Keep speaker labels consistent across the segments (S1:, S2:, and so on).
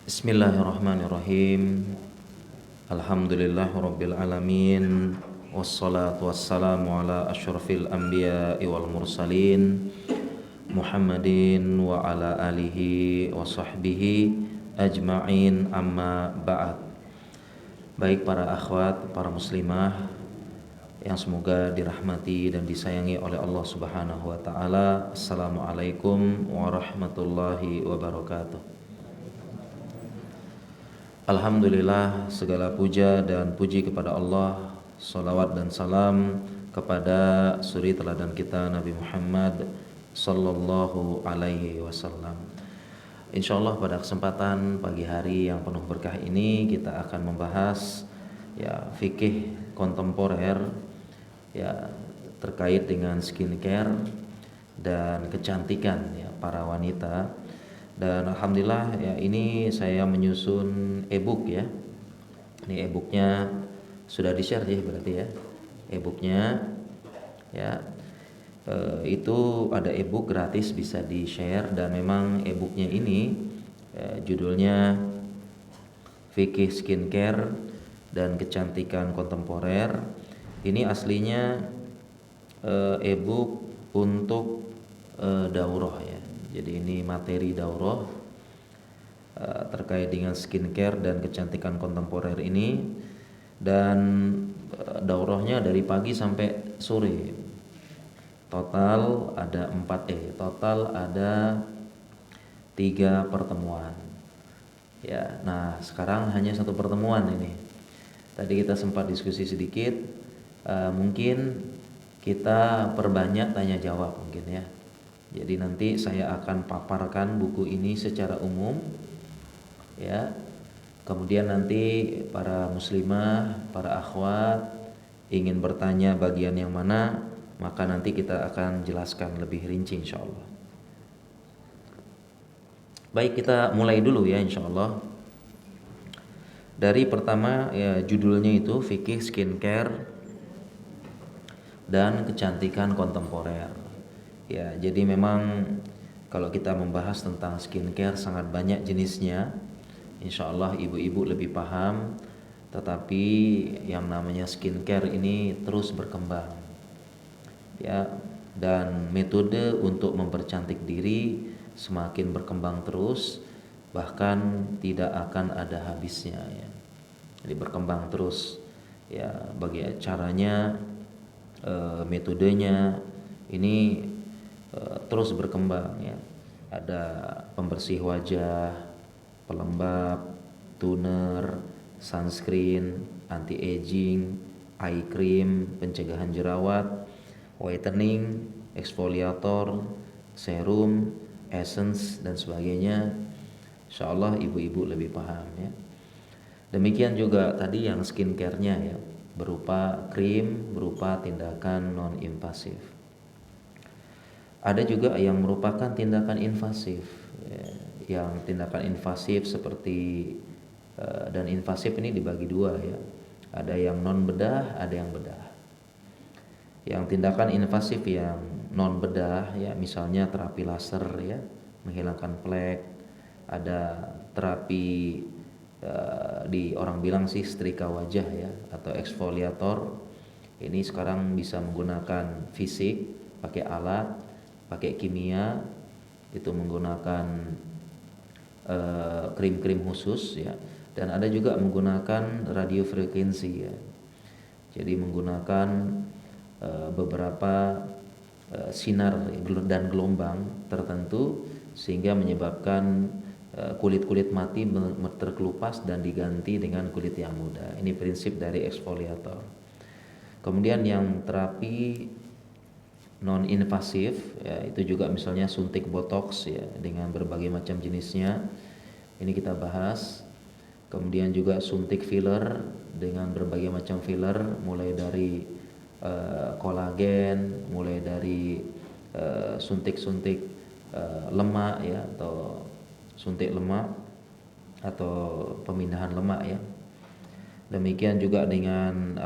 S1: Bismillahirrahmanirrahim. Alhamdulillahirabbil alamin. Wassalatu wassalamu ala asyrafil anbiya'i wal mursalin Muhammadin wa ala alihi wa sahbihi ajma'in, amma ba'd. Baik para akhwat, para muslimah yang semoga dirahmati dan disayangi oleh Allah Subhanahu wa taala. Assalamualaikum warahmatullahi wabarakatuh. Alhamdulillah, segala puja dan puji kepada Allah. Salawat dan salam kepada suri teladan kita Nabi Muhammad sallallahu alaihi wasallam. Insyaallah pada kesempatan pagi hari yang penuh berkah ini kita akan membahas fikih kontemporer terkait dengan skincare dan kecantikan para wanita. Dan alhamdulillah ini saya menyusun e-book ya. Ini e-booknya sudah di-share ya berarti ya. E-booknya itu ada e-book gratis, bisa di-share. Dan memang e-booknya ini judulnya Fikih Skincare dan Kecantikan Kontemporer. Ini aslinya e-book untuk daurah ya. Jadi ini materi daurah terkait dengan skincare dan kecantikan kontemporer ini. Dan daurahnya dari pagi sampai sore. Total ada 3 pertemuan. Nah sekarang hanya 1 pertemuan ini. Tadi kita sempat diskusi sedikit. Mungkin kita perbanyak tanya jawab mungkin ya. Jadi nanti saya akan paparkan buku ini secara umum ya. Kemudian nanti para muslimah, para akhwat ingin bertanya bagian yang mana, maka nanti kita akan jelaskan lebih rinci insyaallah. Baik, kita mulai dulu ya insyaallah. Dari pertama judulnya itu Fikih Skincare dan Kecantikan Kontemporer. Jadi memang kalau kita membahas tentang skincare sangat banyak jenisnya. Insyaallah ibu-ibu lebih paham. Tetapi yang namanya skincare ini terus berkembang. Dan metode untuk mempercantik diri semakin berkembang terus, bahkan tidak akan ada habisnya ya. Jadi berkembang terus bagi caranya, metodenya ini terus berkembang ya. Ada pembersih wajah, pelembab, toner, sunscreen, anti aging, eye cream, pencegahan jerawat, whitening, eksfoliator, serum, essence dan sebagainya. Insyaallah ibu-ibu lebih paham ya. Demikian juga tadi yang skincare-nya ya, berupa krim, berupa tindakan non invasif. Ada juga yang merupakan tindakan invasif Yang tindakan invasif seperti dan invasif ini dibagi 2 ya. Ada yang non bedah, ada yang bedah. Yang tindakan invasif yang non bedah ya, misalnya terapi laser ya, menghilangkan flek. Ada terapi di orang bilang sih setrika wajah ya, atau eksfoliator. Ini sekarang bisa menggunakan fisik, pakai alat, pakai kimia, itu menggunakan krim-krim khusus ya. Dan ada juga menggunakan radiofrekuensi ya. Jadi menggunakan beberapa sinar dan gelombang tertentu sehingga menyebabkan kulit-kulit mati terkelupas dan diganti dengan kulit yang muda. Ini prinsip dari eksfoliator. Kemudian yang terapi non invasif ya, itu juga misalnya suntik botox ya, dengan berbagai macam jenisnya. Ini kita bahas. Kemudian juga suntik filler dengan berbagai macam filler, mulai dari kolagen, mulai dari suntik-suntik lemak ya, atau suntik lemak atau pemindahan lemak ya. Demikian juga dengan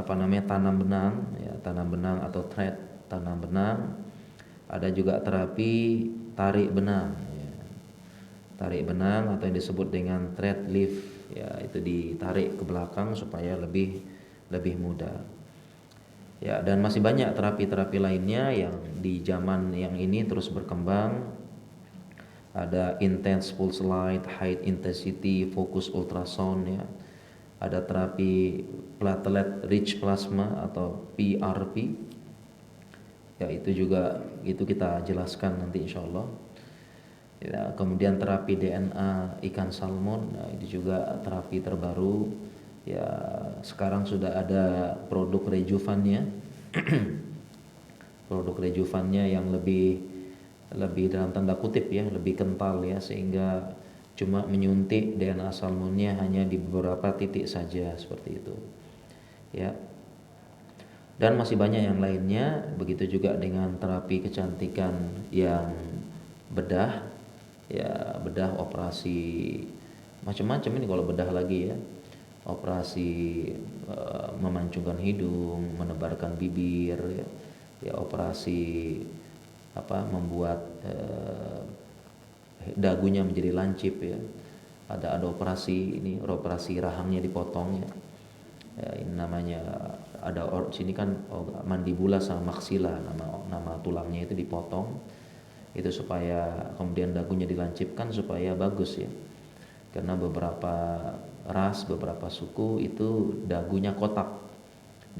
S1: tanam benang ya, tanam benang atau thread tanam benang. Ada juga terapi tarik benang ya. tarik benang atau yang disebut dengan thread lift, ya itu ditarik ke belakang supaya lebih mudah. Ya, dan masih banyak terapi-terapi lainnya yang di zaman yang ini terus berkembang. Ada intense pulse light, high intensity focus ultrasound ya. Ada terapi platelet rich plasma atau PRP. Ya, itu kita jelaskan nanti insya Allah. Ya, kemudian terapi DNA ikan salmon, nah, itu juga terapi terbaru. Ya, sekarang sudah ada produk rejuvannya. Produk rejuvannya yang lebih dalam tanda kutip ya, lebih kental ya, sehingga cuma menyuntik DNA salmonnya hanya di beberapa titik saja seperti itu. Ya. Dan masih banyak yang lainnya, begitu juga dengan terapi kecantikan yang bedah, ya bedah operasi macam-macam ini kalau bedah lagi ya, operasi memancungkan hidung, menebarkan bibir, ya operasi membuat dagunya menjadi lancip ya, ada operasi rahangnya dipotong ya. Ya, ini namanya sini kan mandibula sama maksila, nama tulangnya itu dipotong, itu supaya kemudian dagunya dilancipkan supaya bagus ya, karena beberapa ras, beberapa suku itu dagunya kotak,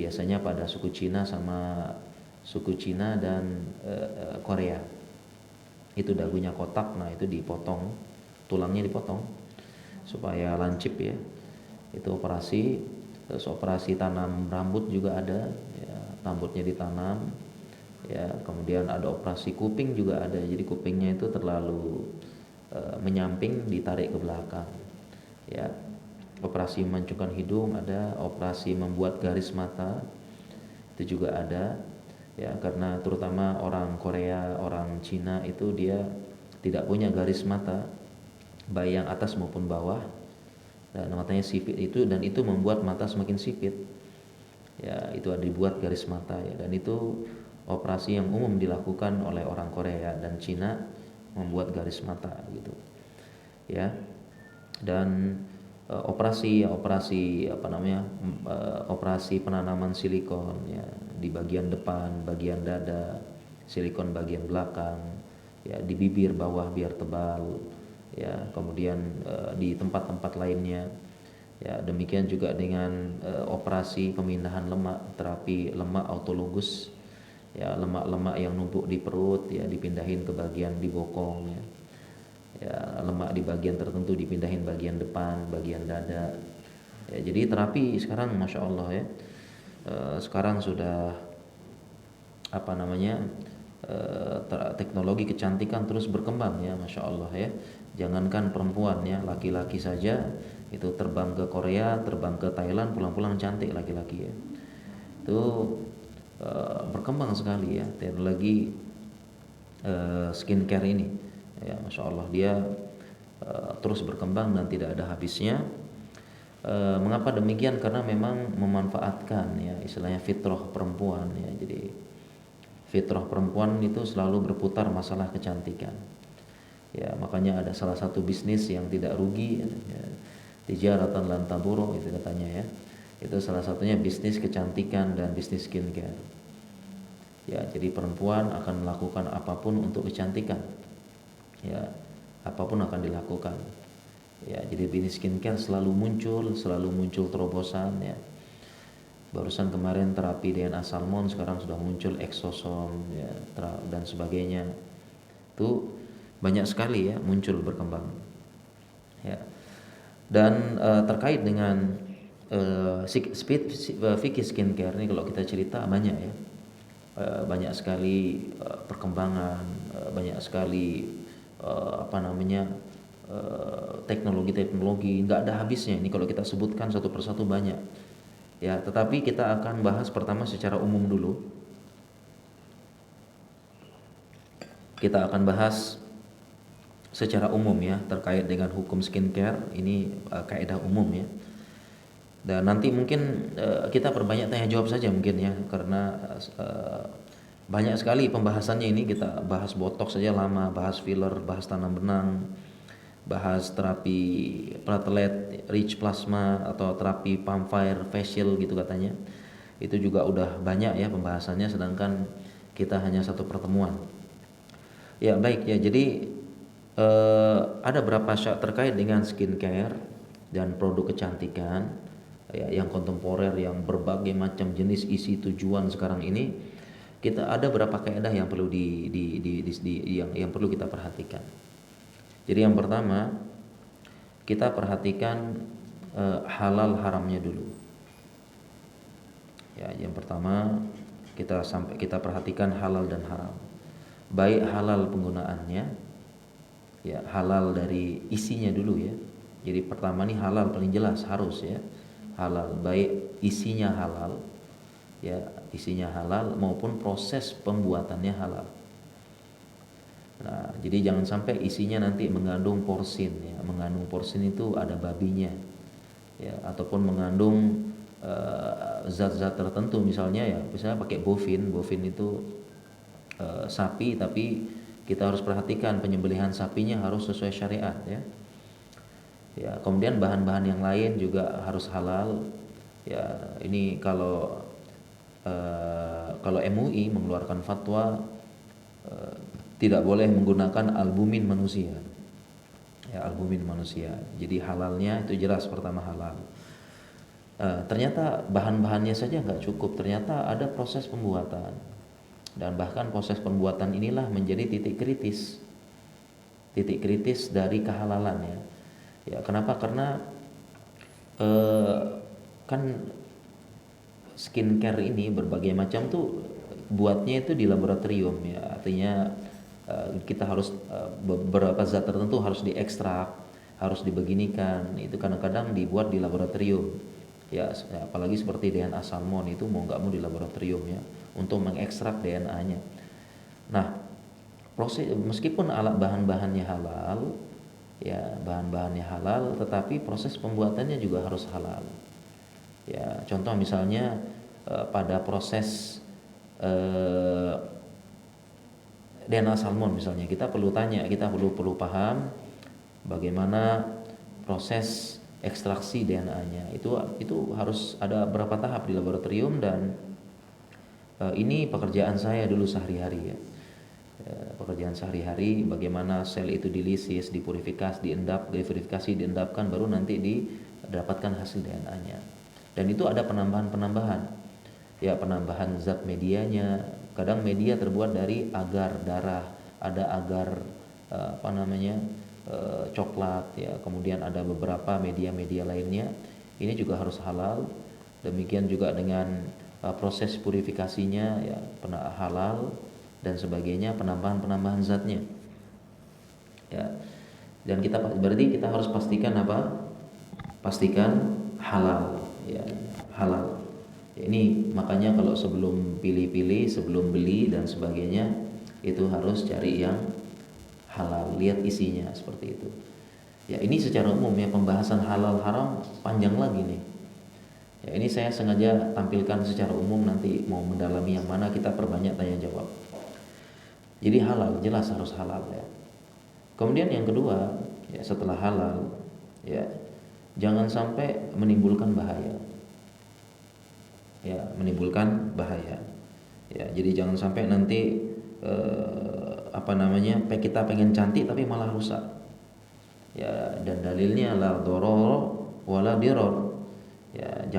S1: biasanya pada suku Cina dan Korea itu dagunya kotak. Nah itu dipotong, tulangnya dipotong supaya lancip ya, itu operasi. Terus operasi tanam rambut juga ada ya, rambutnya ditanam ya. Kemudian ada operasi kuping juga ada, jadi kupingnya itu terlalu menyamping, ditarik ke belakang ya. Operasi memancungkan hidung ada, operasi membuat garis mata itu juga ada ya, karena terutama orang Korea, orang Cina itu dia tidak punya garis mata baik yang atas maupun bawah, dan matanya sipit itu, dan itu membuat mata semakin sipit ya, itu ada dibuat garis mata ya, dan itu operasi yang umum dilakukan oleh orang Korea dan Cina, membuat garis mata gitu ya. Dan operasi operasi penanaman silikon ya, di bagian depan, bagian dada, silikon bagian belakang ya, di bibir bawah biar tebal ya, kemudian di tempat-tempat lainnya ya. Demikian juga dengan operasi pemindahan lemak, terapi lemak autologus ya, lemak-lemak yang numpuk di perut ya dipindahin ke bagian di bokong ya. Ya, lemak di bagian tertentu dipindahin bagian depan, bagian dada ya. Jadi terapi sekarang masya Allah ya, sekarang sudah teknologi kecantikan terus berkembang ya, masya Allah ya. Jangankan perempuan ya, laki-laki saja itu terbang ke Korea, terbang ke Thailand, pulang-pulang cantik laki-laki ya. Itu berkembang sekali ya teknologi skincare ini ya, masya Allah dia terus berkembang dan tidak ada habisnya. Mengapa demikian? Karena memang memanfaatkan ya istilahnya fitrah perempuan ya. Jadi fitrah perempuan itu selalu berputar masalah kecantikan ya, makanya ada salah satu bisnis yang tidak rugi ya, tijaratan lan taburu itu katanya ya, itu salah satunya bisnis kecantikan dan bisnis skincare ya. Jadi perempuan akan melakukan apapun untuk kecantikan ya, apapun akan dilakukan ya. Jadi bisnis skincare selalu muncul terobosan ya. Barusan kemarin terapi DNA salmon, sekarang sudah muncul exosom ya, dan sebagainya. Itu banyak sekali ya muncul berkembang ya. Dan terkait dengan fikih skincare ini kalau kita cerita banyak ya, banyak sekali perkembangan, banyak sekali teknologi nggak ada habisnya ini kalau kita sebutkan satu persatu banyak ya. Tetapi kita akan bahas pertama secara umum dulu. Kita akan bahas secara umum ya terkait dengan hukum skincare ini, kaidah umum ya. Dan nanti mungkin kita perbanyak tanya jawab saja mungkin ya, karena banyak sekali pembahasannya ini. Kita bahas botox saja lama, bahas filler, bahas tanam benang, bahas terapi platelet rich plasma atau terapi pamphire facial gitu katanya. Itu juga udah banyak ya pembahasannya, sedangkan kita hanya satu pertemuan. Ya baik ya, jadi ada beberapa syak terkait dengan skincare dan produk kecantikan ya, yang kontemporer, yang berbagai macam jenis isi tujuan sekarang ini. Kita ada beberapa kaidah yang perlu yang perlu kita perhatikan. Jadi yang pertama, kita perhatikan halal haramnya dulu. Ya, yang pertama kita perhatikan halal dan haram. Baik halal penggunaannya, ya halal dari isinya dulu ya. Jadi pertama nih halal paling jelas harus ya. Halal, baik isinya halal, ya isinya halal maupun proses pembuatannya halal. Nah, jadi jangan sampai isinya nanti mengandung porsin ya. Mengandung porsin itu ada babinya. Ya, ataupun mengandung zat-zat tertentu, misalnya pakai bovin itu sapi, tapi kita harus perhatikan penyembelihan sapinya harus sesuai syariat ya. Ya, kemudian bahan-bahan yang lain juga harus halal. Ya, ini kalau MUI mengeluarkan fatwa tidak boleh menggunakan albumin manusia. Ya, albumin manusia. Jadi halalnya itu jelas, pertama halal. Ternyata bahan-bahannya saja nggak cukup, ternyata ada proses pembuatan, dan bahkan proses pembuatan inilah menjadi titik kritis dari kehalalan ya. Ya kenapa? Karena kan skincare ini berbagai macam tuh buatnya itu di laboratorium ya, artinya kita harus beberapa zat tertentu harus diekstrak, harus dibeginikan, itu kadang-kadang dibuat di laboratorium. Ya, apalagi seperti DNA salmon itu mau nggak mau di laboratorium ya untuk mengekstrak DNA-nya. Nah, proses meskipun alat bahan-bahannya halal, ya bahan-bahannya halal, tetapi proses pembuatannya juga harus halal. Ya, contoh misalnya pada proses DNA salmon misalnya, kita perlu paham bagaimana proses ekstraksi DNA-nya. Itu harus ada berapa tahap di laboratorium, dan ini pekerjaan saya dulu sehari-hari ya. Pekerjaan sehari-hari bagaimana sel itu dilisis, dipurifikasi, diendapkan, baru nanti didapatkan hasil DNA-nya. Dan itu ada penambahan. Ya, penambahan zat medianya. Kadang media terbuat dari agar darah, ada agar coklat ya, kemudian ada beberapa media lainnya, ini juga harus halal. Demikian juga dengan proses purifikasinya ya halal, dan sebagainya, penambahan zatnya ya. Dan berarti kita harus pastikan halal ya, halal ya. Ini makanya kalau sebelum pilih-pilih, sebelum beli dan sebagainya, itu harus cari yang halal, lihat isinya seperti itu. Ya, ini secara umum ya, pembahasan halal haram panjang lagi nih. Ya, ini saya sengaja tampilkan secara umum, nanti mau mendalami yang mana kita perbanyak tanya jawab. Jadi halal jelas harus halal ya. Kemudian yang kedua, ya setelah halal ya, jangan sampai menimbulkan bahaya. Ya, menimbulkan bahaya. Ya, jadi jangan sampai nanti kita pengen cantik tapi malah rusak. Ya, dan dalilnya la doror wala diror. Ya,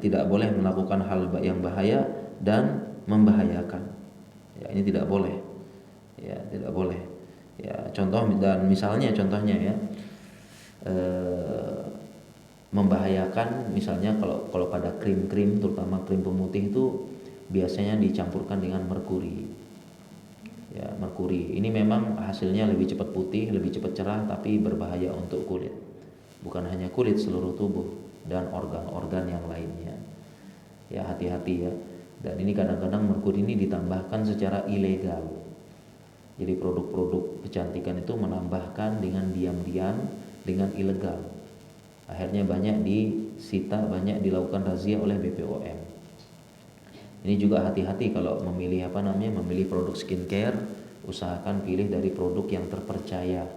S1: tidak boleh melakukan hal yang bahaya dan membahayakan. Ya, ini tidak boleh. Ya, tidak boleh. Ya, contohnya ya. Membahayakan misalnya kalau pada krim-krim, terutama krim pemutih itu biasanya dicampurkan dengan merkuri. Ya, merkuri ini memang hasilnya lebih cepat putih, lebih cepat cerah, tapi berbahaya untuk kulit. Bukan hanya kulit, seluruh tubuh dan organ-organ yang lainnya. Ya, hati-hati ya. Dan ini kadang-kadang merkuri ini ditambahkan secara ilegal. Jadi produk-produk kecantikan itu menambahkan dengan diam-diam, dengan ilegal. Akhirnya banyak disita, banyak dilakukan razia oleh BPOM. Ini juga hati-hati kalau memilih memilih produk skincare, usahakan pilih dari produk yang terpercaya.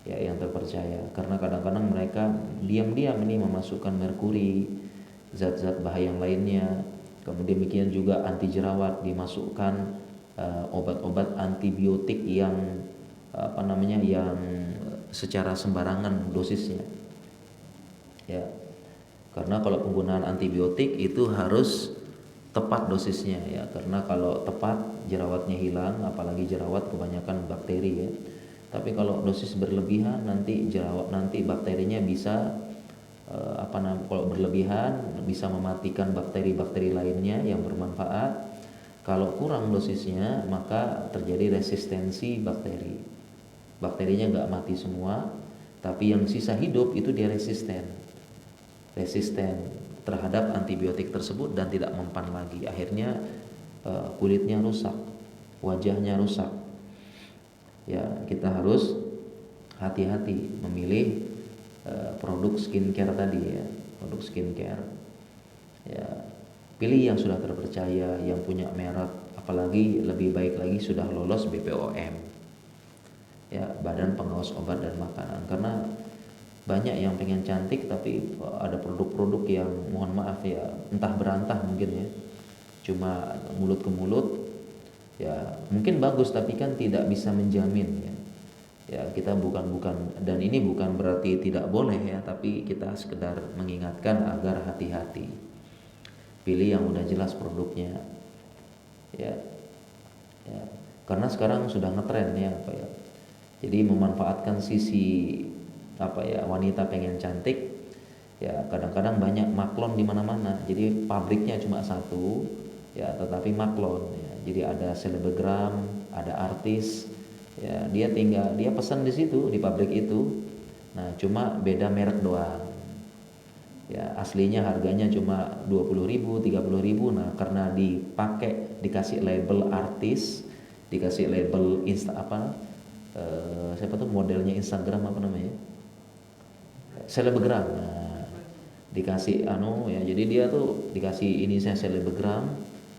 S1: ya yang terpercaya, karena kadang-kadang mereka diam-diam ini memasukkan merkuri, zat-zat bahaya yang lainnya. Kemudian demikian juga anti jerawat, dimasukkan obat-obat antibiotik yang yang secara sembarangan dosisnya, ya. Karena kalau penggunaan antibiotik itu harus tepat dosisnya, ya, karena kalau tepat jerawatnya hilang, apalagi jerawat kebanyakan bakteri, ya. Tapi kalau dosis berlebihan nanti bakterinya bisa kalau berlebihan bisa mematikan bakteri-bakteri lainnya yang bermanfaat. Kalau kurang dosisnya maka terjadi resistensi bakteri. Bakterinya nggak mati semua, tapi yang sisa hidup itu dia resisten terhadap antibiotik tersebut dan tidak mempan lagi. Akhirnya kulitnya rusak, wajahnya rusak. Ya, kita harus hati-hati memilih produk skincare tadi, ya, produk skincare. Ya, pilih yang sudah terpercaya, yang punya merek, apalagi lebih baik lagi sudah lolos BPOM, ya, Badan Pengawas Obat dan Makanan. Karena banyak yang pengen cantik tapi ada produk-produk yang mohon maaf ya entah berantah mungkin, ya, cuma mulut ke mulut, ya mungkin bagus tapi kan tidak bisa menjamin, ya. Ya, kita bukan dan ini bukan berarti tidak boleh, ya, tapi kita sekedar mengingatkan agar hati-hati. Pilih yang udah jelas produknya, ya. Ya, karena sekarang sudah ngetren, ya, jadi memanfaatkan sisi wanita pengen cantik, ya, kadang-kadang banyak maklon di mana-mana. Jadi pabriknya cuma satu, ya, tetapi maklon, ya. Jadi ada selebgram, ada artis, ya, dia pesan di situ di pabrik itu. Nah, cuma beda merek doang. Ya, aslinya harganya cuma 20.000, 30.000. Nah, karena dikasih label artis, dikasih label siapa tuh modelnya Instagram selebgram. Nah, dikasih ya, jadi dia tuh dikasih ini saya selebgram,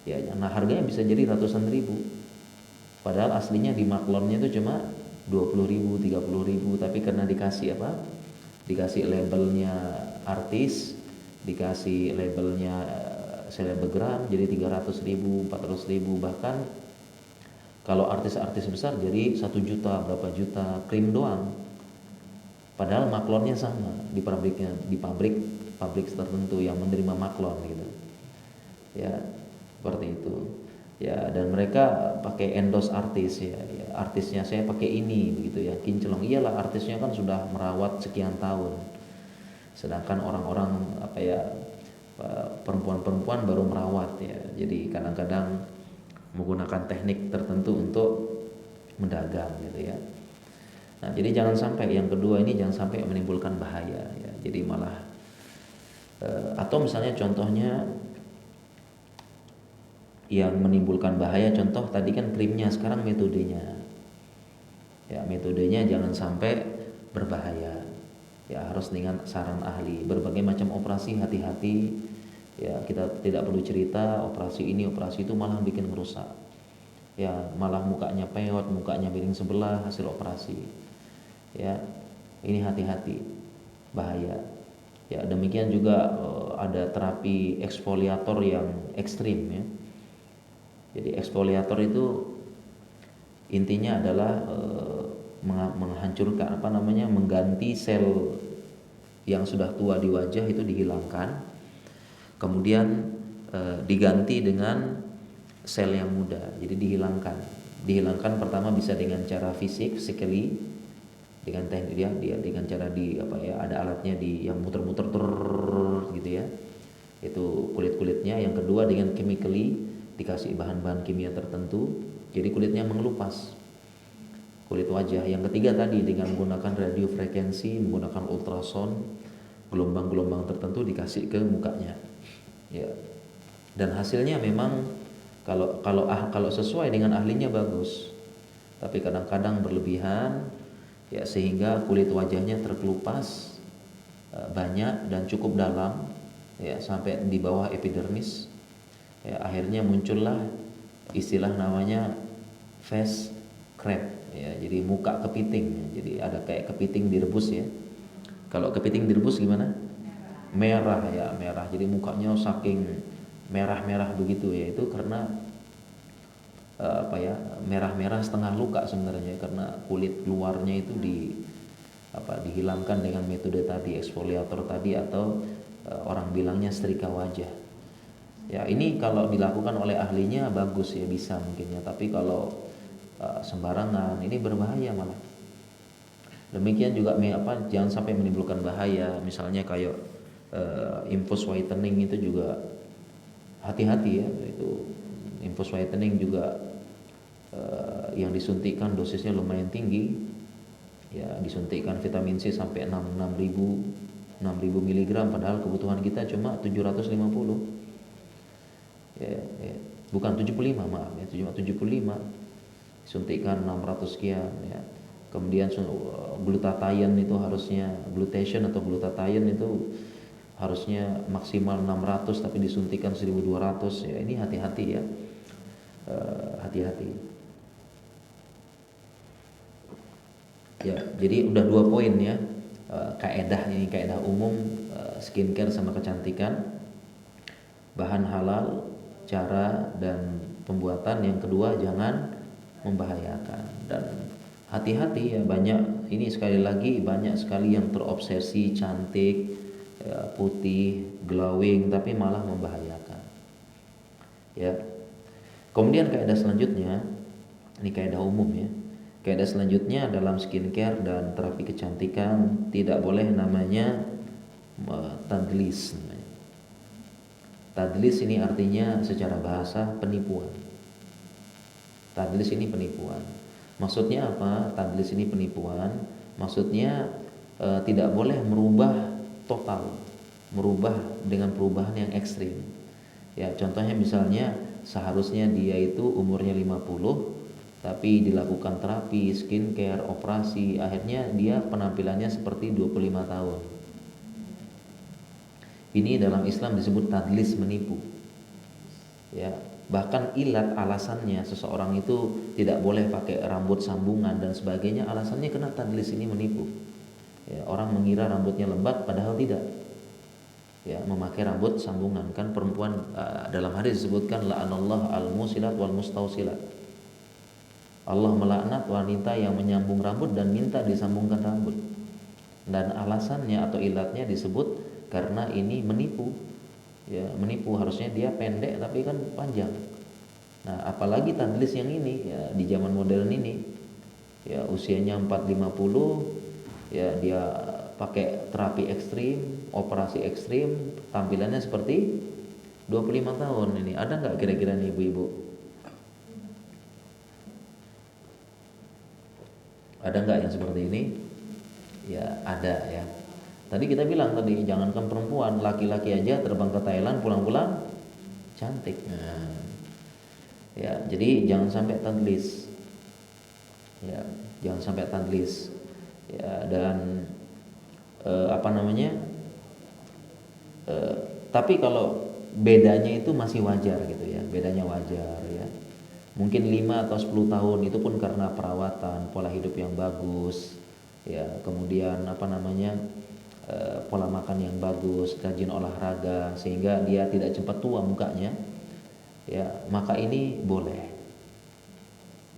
S1: ya. Nah, harganya bisa jadi ratusan ribu. Padahal aslinya di maklonnya itu cuma 20.000, 30.000, tapi karena dikasih labelnya artis, dikasih labelnya selebgram, jadi 300.000, 400.000. Bahkan kalau artis-artis besar jadi 1 juta, berapa juta krim doang. Padahal maklonnya sama di pabrik tertentu yang menerima maklon, gitu. Ya, seperti itu. Ya, dan mereka pakai endorse artis, ya, artisnya saya pakai ini, begitu, ya, kinclong. Iyalah, artisnya kan sudah merawat sekian tahun. Sedangkan orang-orang perempuan-perempuan baru merawat, ya. Jadi kadang-kadang menggunakan teknik tertentu untuk mendagang, gitu, ya. Nah, jadi jangan sampai yang kedua ini jangan sampai menimbulkan bahaya, ya. Jadi malah atau misalnya contohnya yang menimbulkan bahaya, contoh tadi kan krimnya, sekarang metodenya. Ya, metodenya jangan sampai berbahaya. Ya, harus dengan saran ahli. Berbagai macam operasi hati-hati. Ya, kita tidak perlu cerita operasi ini, operasi itu malah bikin merusak. Ya, malah mukanya peot, mukanya miring sebelah hasil operasi. Ya, ini hati-hati, bahaya. Ya, demikian juga ada terapi eksfoliator yang ekstrim, ya. Jadi eksfoliator itu intinya adalah menghancurkan mengganti sel yang sudah tua di wajah itu dihilangkan, kemudian diganti dengan sel yang muda. Jadi dihilangkan pertama bisa dengan cara physically, dengan teknik dia dengan cara ada alatnya yang muter-muter gitu, ya. Itu kulit-kulitnya. Yang kedua dengan chemically, dikasih bahan-bahan kimia tertentu, jadi kulitnya mengelupas, kulit wajah. Yang ketiga tadi dengan menggunakan radio frekuensi, menggunakan ultrasound, gelombang-gelombang tertentu dikasih ke mukanya, ya. Dan hasilnya memang kalau sesuai dengan ahlinya bagus, tapi kadang-kadang berlebihan, ya, sehingga kulit wajahnya terkelupas banyak dan cukup dalam, ya, sampai di bawah epidermis. Ya, akhirnya muncullah istilah namanya face crab ya, jadi muka kepiting. Jadi ada kayak kepiting direbus ya. Kalau kepiting direbus gimana? Merah ya, merah. Jadi mukanya saking merah-merah begitu ya, itu karena apa ya, merah-merah setengah luka sebenarnya, karena kulit luarnya itu dihilangkan dengan metode tadi, eksfoliator tadi, atau orang bilangnya setrika wajah. Ya ini kalau dilakukan oleh ahlinya bagus ya, bisa mungkin ya, tapi kalau sembarangan ini berbahaya malah. Demikian juga jangan sampai menimbulkan bahaya, misalnya kayak infus whitening itu juga hati-hati ya, itu infus whitening juga yang disuntikan dosisnya lumayan tinggi ya, disuntikan vitamin C sampai 6.000 mg, padahal kebutuhan kita cuma 750 ya, bukan 75, maaf ya, cuma 75, suntikan 600 sekian ya. Kemudian glutathione itu harusnya, glutation atau glutathione itu harusnya maksimal 600 tapi disuntikan 1200 ya. Ini hati-hati ya, hati-hati ya. Jadi udah 2 poin ya, kaedah ini, kaedah umum skincare sama kecantikan, bahan halal, cara dan pembuatan. Yang kedua, jangan membahayakan. Dan hati-hati ya, banyak ini, sekali lagi banyak sekali yang terobsesi cantik ya, putih, glowing, tapi malah membahayakan ya. Kemudian kaidah selanjutnya, ini kaidah umum ya. Kaidah selanjutnya dalam skincare dan terapi kecantikan, tidak boleh namanya tadlis. Tadlis ini artinya secara bahasa penipuan. Tadlis ini penipuan. Maksudnya apa? Tadlis ini penipuan. Maksudnya tidak boleh merubah total, merubah dengan perubahan yang ekstrim. Ya, contohnya misalnya seharusnya dia itu umurnya 50, tapi dilakukan terapi, skincare, operasi, akhirnya dia penampilannya seperti 25 tahun. Ini dalam Islam disebut tadlis, menipu. Ya, bahkan ilat alasannya seseorang itu tidak boleh pakai rambut sambungan dan sebagainya, alasannya kena tadlis ini, menipu. Ya, orang mengira rambutnya lebat padahal tidak. Ya, memakai rambut sambungan, kan perempuan dalam hadis disebutkan la'anallahu al-musilat wal mustausilat. Allah melaknat wanita yang menyambung rambut dan minta disambungkan rambut. Dan alasannya atau ilatnya disebut karena ini menipu. Ya, menipu, harusnya dia pendek tapi kan panjang. Nah, apalagi tadlis yang ini ya, di zaman modern ini ya, usianya 450 ya, dia pakai terapi ekstrim, operasi ekstrim, tampilannya seperti 25 tahun. Ini ada nggak kira-kira nih ibu-ibu? Ada nggak yang seperti ini? Ya ada ya. Tadi kita bilang tadi, jangankan perempuan, laki-laki aja terbang ke Thailand pulang-pulang cantik. Nah, ya, jadi jangan sampai tadlis. Ya, jangan sampai tadlis. Ya, dan apa namanya? Tapi kalau bedanya itu masih wajar gitu ya. Bedanya wajar ya. Mungkin 5 atau 10 tahun itu pun karena perawatan, pola hidup yang bagus. Ya, kemudian apa namanya? Pola makan yang bagus, rajin olahraga, sehingga dia tidak cepat tua mukanya ya, maka ini boleh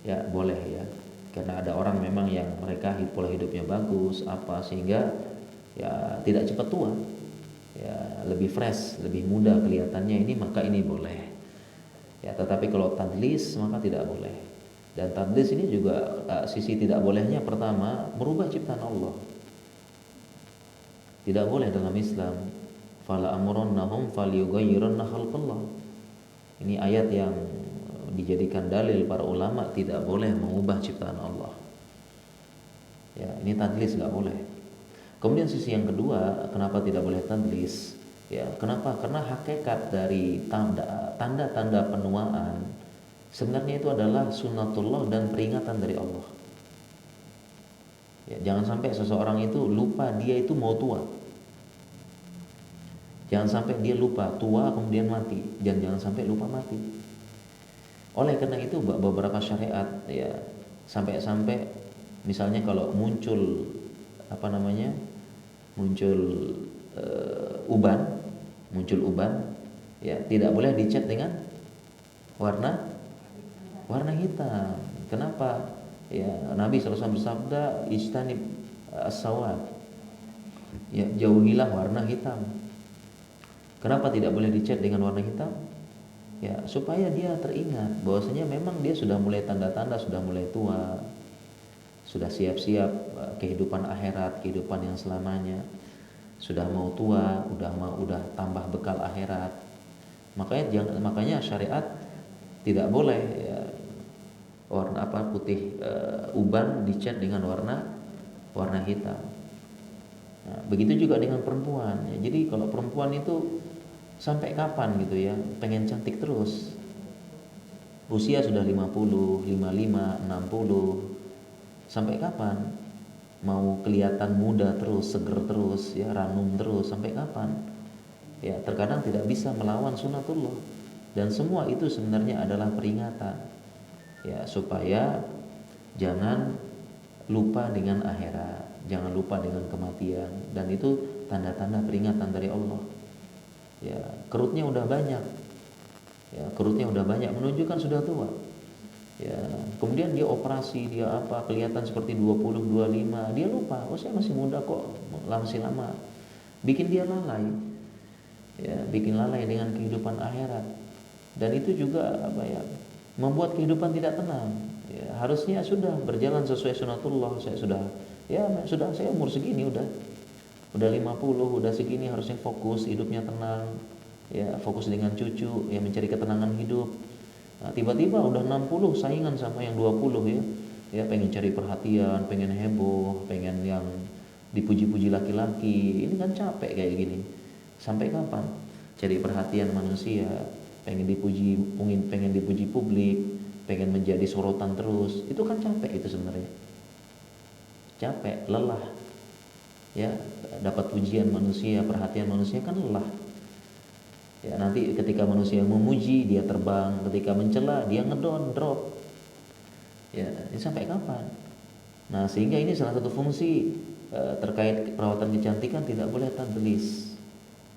S1: ya, boleh ya, karena ada orang memang yang mereka pola hidupnya bagus apa, sehingga ya tidak cepat tua ya, lebih fresh, lebih muda kelihatannya ini, maka ini boleh ya. Tetapi kalau tadlis maka tidak boleh. Dan tadlis ini juga sisi tidak bolehnya, pertama merubah ciptaan Allah. Tidak boleh dalam Islam. Fala amrunahum falyughayyirunna khalqallah. Ini ayat yang dijadikan dalil para ulama, tidak boleh mengubah ciptaan Allah. Ya, ini tadlis enggak boleh. Kemudian sisi yang kedua, kenapa tidak boleh tadlis? Ya, kenapa? Karena hakikat dari tanda-tanda penuaan sebenarnya itu adalah sunnatullah dan peringatan dari Allah. Ya, jangan sampai seseorang itu lupa dia itu mau tua. Jangan sampai dia lupa tua kemudian mati, dan jangan sampai lupa mati. Oleh karena itu beberapa syariat ya, Sampai-sampai misalnya kalau muncul apa namanya? Muncul uban, ya tidak boleh dicat dengan warna warna hitam. Kenapa? Ya, Nabi SAW bersabda, "Istanib as-sawad." Ya, jauhilah warna hitam. Kenapa tidak boleh dicat dengan warna hitam? Ya, supaya dia teringat bahwasanya memang dia sudah mulai tanda-tanda, sudah mulai tua, sudah siap-siap kehidupan akhirat, kehidupan yang selamanya. Sudah mau tua, udah tambah bekal akhirat. Makanya syariat tidak boleh ya, warna putih uban dicat dengan warna hitam. Nah, begitu juga dengan perempuan. Ya, jadi kalau perempuan itu sampai kapan gitu ya, pengen cantik terus. Usia sudah 50, 55, 60. Sampai kapan? Mau kelihatan muda terus, seger terus, ya, ranum terus, sampai kapan? Ya, terkadang tidak bisa melawan sunatullah. Dan semua itu sebenarnya adalah peringatan. Ya, supaya jangan lupa dengan akhirat, jangan lupa dengan kematian, dan itu tanda-tanda peringatan dari Allah. Ya, kerutnya udah banyak. Ya, kerutnya udah banyak menunjukkan sudah tua. Ya, kemudian dia operasi, dia kelihatan seperti 20, 25, dia lupa, oh saya masih muda kok, masih lama. Bikin dia lalai. Ya, bikin lalai dengan kehidupan akhirat. Dan itu juga membuat kehidupan tidak tenang. Ya, harusnya sudah berjalan sesuai sunatullah. Saya umur segini udah 50, udah segini harusnya fokus hidupnya tenang. Ya, fokus dengan cucu, ya mencari ketenangan hidup. Nah, tiba-tiba udah 60 saingan sama yang 20 ya. Ya, pengen cari perhatian, pengen heboh, pengen yang dipuji-puji laki-laki. Ini kan capek kayak gini. Sampai kapan? Cari perhatian manusia, pengen dipuji publik, pengen menjadi sorotan terus. Itu kan capek itu sebenarnya. Capek, lelah. Ya, dapat pujian manusia, perhatian manusia kan lelah. Ya, nanti ketika manusia memuji dia terbang, ketika mencela dia drop. Ya, ini sampai kapan? Nah, sehingga ini salah satu fungsi terkait perawatan kecantikan, tidak boleh tadlis,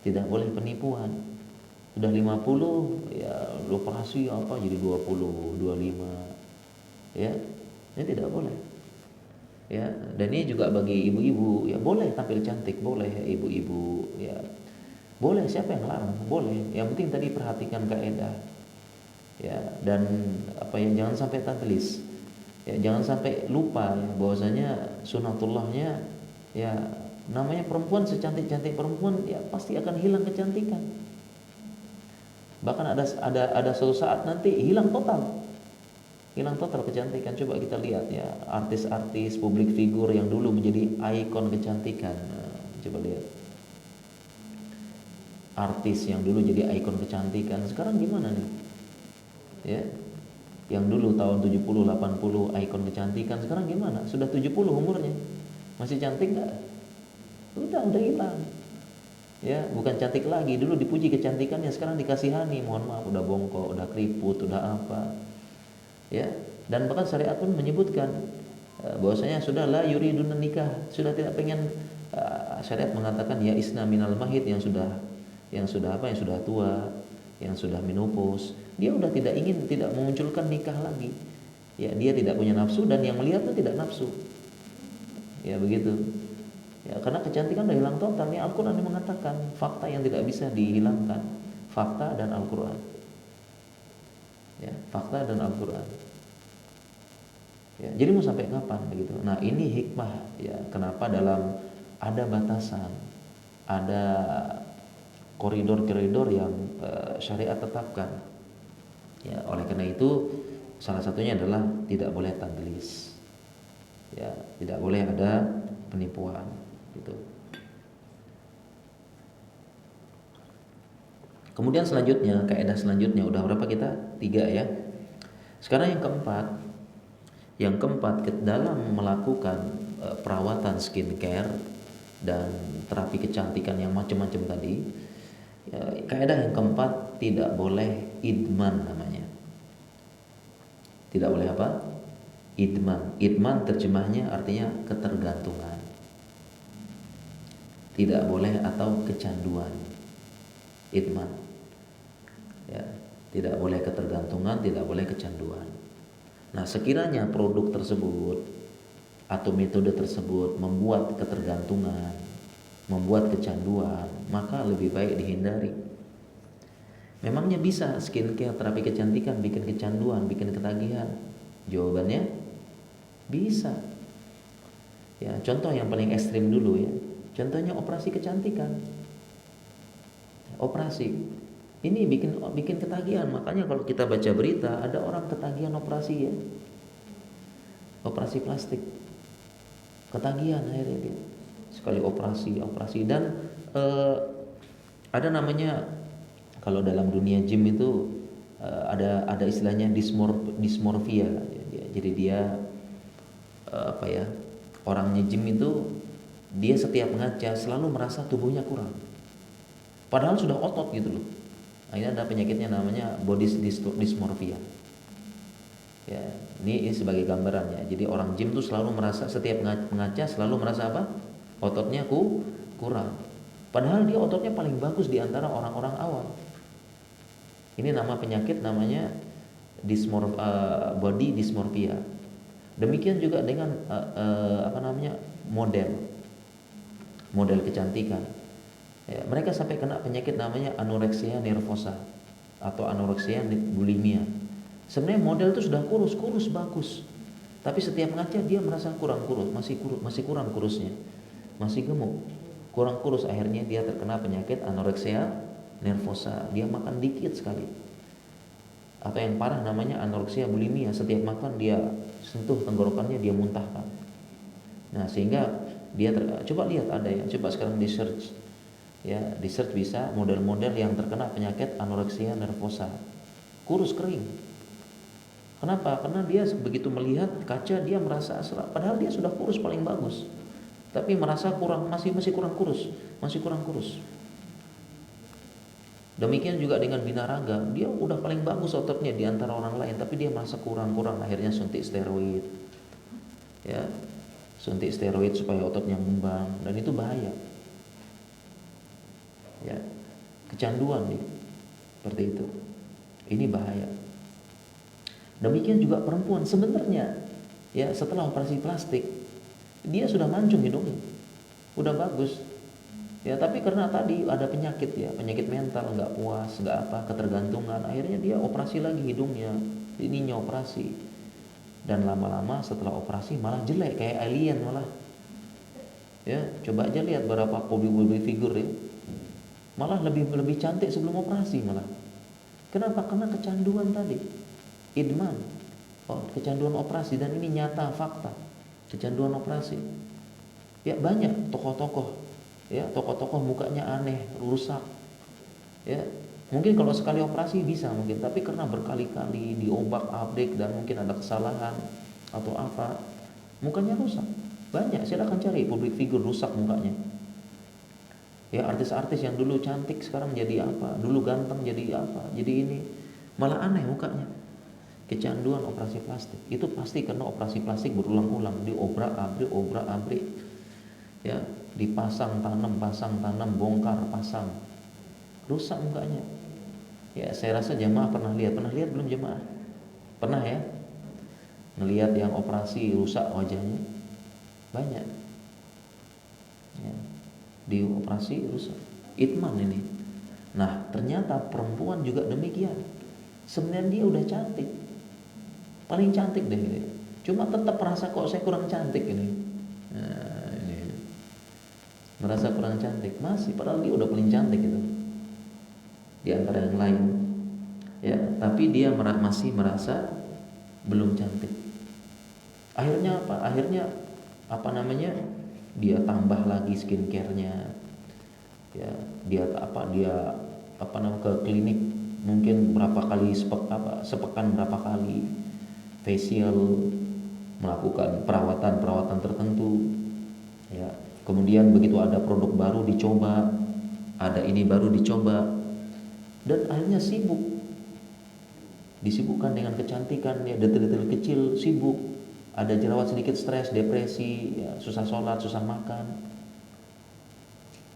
S1: tidak boleh penipuan. Sudah 50 ya operasi jadi 20, 25. Ya, ini tidak boleh. Ya, dan ini juga bagi ibu-ibu, ya boleh tampil cantik, boleh ya ibu-ibu, ya. Boleh, siapa yang larang? Boleh. Yang penting tadi perhatikan kaidah. Ya, dan jangan sampai tadlis. Ya, jangan sampai lupa ya bahwasanya sunatullahnya ya, namanya perempuan, secantik-cantik perempuan ya pasti akan hilang kecantikan. Bahkan ada suatu saat nanti hilang total. Hilang total kecantikan. Coba kita lihat ya, artis-artis, publik figur yang dulu menjadi ikon kecantikan. Nah, coba lihat. Artis yang dulu jadi ikon kecantikan sekarang gimana nih? Ya. Yang dulu tahun 70, 80 ikon kecantikan sekarang gimana? Sudah 70 umurnya. Masih cantik enggak? Udah hilang. Ya, bukan cantik lagi. Dulu dipuji kecantikannya, sekarang dikasihani. Mohon maaf, udah bongkok, udah keriput, udah apa. Ya, dan bahkan syariat pun menyebutkan bahwasanya sudah la yuridun nikah, sudah tidak pengen. Syariat mengatakan ya isna minal mahid, yang sudah tua, yang sudah menopause, dia udah tidak memunculkan nikah lagi. Ya, dia tidak punya nafsu dan yang melihat pun tidak nafsu. Ya, begitu. Ya, karena kecantikan udah hilang total. Nih Al-Qur'an yang mengatakan fakta yang tidak bisa dihilangkan. Fakta dan Al-Qur'an. Ya, fakta dan Al-Qur'an. Ya, jadi mau sampai kapan begitu? Nah, ini hikmah ya, kenapa dalam ada batasan, ada koridor-koridor yang syariat tetapkan. Ya, oleh karena itu salah satunya adalah tidak boleh tadlis. Ya, tidak boleh ada penipuan gitu. Kemudian selanjutnya, kaidah selanjutnya udah berapa kita? 3 ya. Sekarang yang keempat. Yang keempat, dalam melakukan perawatan skincare dan terapi kecantikan yang macam-macam tadi, ya, kaidah yang keempat, tidak boleh idman namanya. Tidak boleh apa? Idman terjemahnya artinya ketergantungan. Tidak boleh atau kecanduan. Idman. Ya, tidak boleh ketergantungan, tidak boleh kecanduan. Nah, sekiranya produk tersebut atau metode tersebut membuat ketergantungan, membuat kecanduan, maka lebih baik dihindari. Memangnya bisa skincare, terapi kecantikan bikin kecanduan, bikin ketagihan? Jawabannya bisa. Ya, contoh yang paling ekstrim dulu ya. Contohnya operasi kecantikan. Operasi ini bikin ketagihan. Makanya kalau kita baca berita ada orang ketagihan operasi ya. Operasi plastik. Ketagihan akhirnya dia. Sekali operasi dan ada namanya kalau dalam dunia gym itu ada istilahnya dysmorphia. Jadi dia apa ya? Orangnya gym itu dia setiap ngaca selalu merasa tubuhnya kurang. Padahal sudah otot gitu loh. Akhirnya ada penyakitnya namanya body dysmorphia. Ya, ini sebagai gambaran ya. Jadi orang gym tuh selalu merasa setiap mengaca selalu merasa apa? Ototnya kurang. Padahal dia ototnya paling bagus di antara orang-orang awam. Ini nama penyakit namanya body dysmorphia. Demikian juga dengan model kecantikan. Ya, mereka sampai kena penyakit namanya anoreksia nervosa atau anoreksia bulimia. Sebenarnya model itu sudah kurus bagus, tapi setiap ngaca dia merasa kurang kurus, masih kurang kurusnya, masih gemuk, kurang kurus. Akhirnya dia terkena penyakit anoreksia nervosa. Dia makan dikit sekali. Atau yang parah namanya anoreksia bulimia. Setiap makan dia sentuh tenggorokannya dia muntahkan. Nah, sehingga dia coba lihat ada ya, coba sekarang di search ya, di search bisa model-model yang terkena penyakit anoreksia nervosa, kurus kering. Kenapa? Karena dia begitu melihat kaca dia merasa padahal dia sudah kurus paling bagus, tapi merasa kurang, masih kurang kurus, masih kurang kurus. Demikian juga dengan binaraga, dia udah paling bagus ototnya di antara orang lain, tapi dia merasa kurang, akhirnya suntik steroid. Ya, suntik steroid supaya ototnya ngembang, dan itu bahaya. Ya, kecanduan nih, seperti itu. Ini bahaya. Demikian juga perempuan sebenarnya ya, setelah operasi plastik dia sudah mancung hidungnya, udah bagus ya, tapi karena tadi ada penyakit ya, penyakit mental, nggak puas, nggak apa, ketergantungan, akhirnya dia operasi lagi hidungnya, ininya operasi, dan lama-lama setelah operasi malah jelek kayak alien malah ya. Coba aja lihat berapa body figure ya, malah lebih cantik sebelum operasi malah. Kenapa? Karena kecanduan tadi. Idman, kecanduan operasi, dan ini nyata fakta, kecanduan operasi. Ya banyak tokoh-tokoh, ya tokoh-tokoh mukanya aneh, rusak. Ya mungkin kalau sekali operasi bisa mungkin, tapi karena berkali-kali diobak-abrik dan mungkin ada kesalahan atau apa, mukanya rusak. Banyak, silakan cari public figure rusak mukanya. Ya artis-artis yang dulu cantik sekarang jadi apa? Dulu ganteng jadi apa? Jadi ini malah aneh mukanya. Kecanduan operasi plastik itu pasti karena operasi plastik berulang-ulang, diobrak-abrik ya, dipasang tanam, bongkar pasang, rusak mukanya. Ya saya rasa jemaah pernah lihat belum jemaah? Pernah ya ngelihat yang operasi rusak wajahnya? Banyak ya, di operasi rusak. Idman ini. Nah ternyata perempuan juga demikian. Sebenarnya dia udah cantik, paling cantik deh ini, cuma tetap merasa kok saya kurang cantik ini. Nah, ini merasa kurang cantik masih, padahal dia udah paling cantik itu di antara yang lain ya, tapi dia masih merasa belum cantik. Akhirnya apa namanya, dia tambah lagi skincare-nya ya, dia ke klinik mungkin berapa kali, sepekan berapa kali facial, melakukan perawatan tertentu ya. Kemudian begitu ada produk baru dicoba, ada ini baru dicoba, dan akhirnya disibukkan dengan kecantikan ya, detail-detail kecil, sibuk ada jerawat sedikit, stres, depresi, ya, susah sholat, susah makan.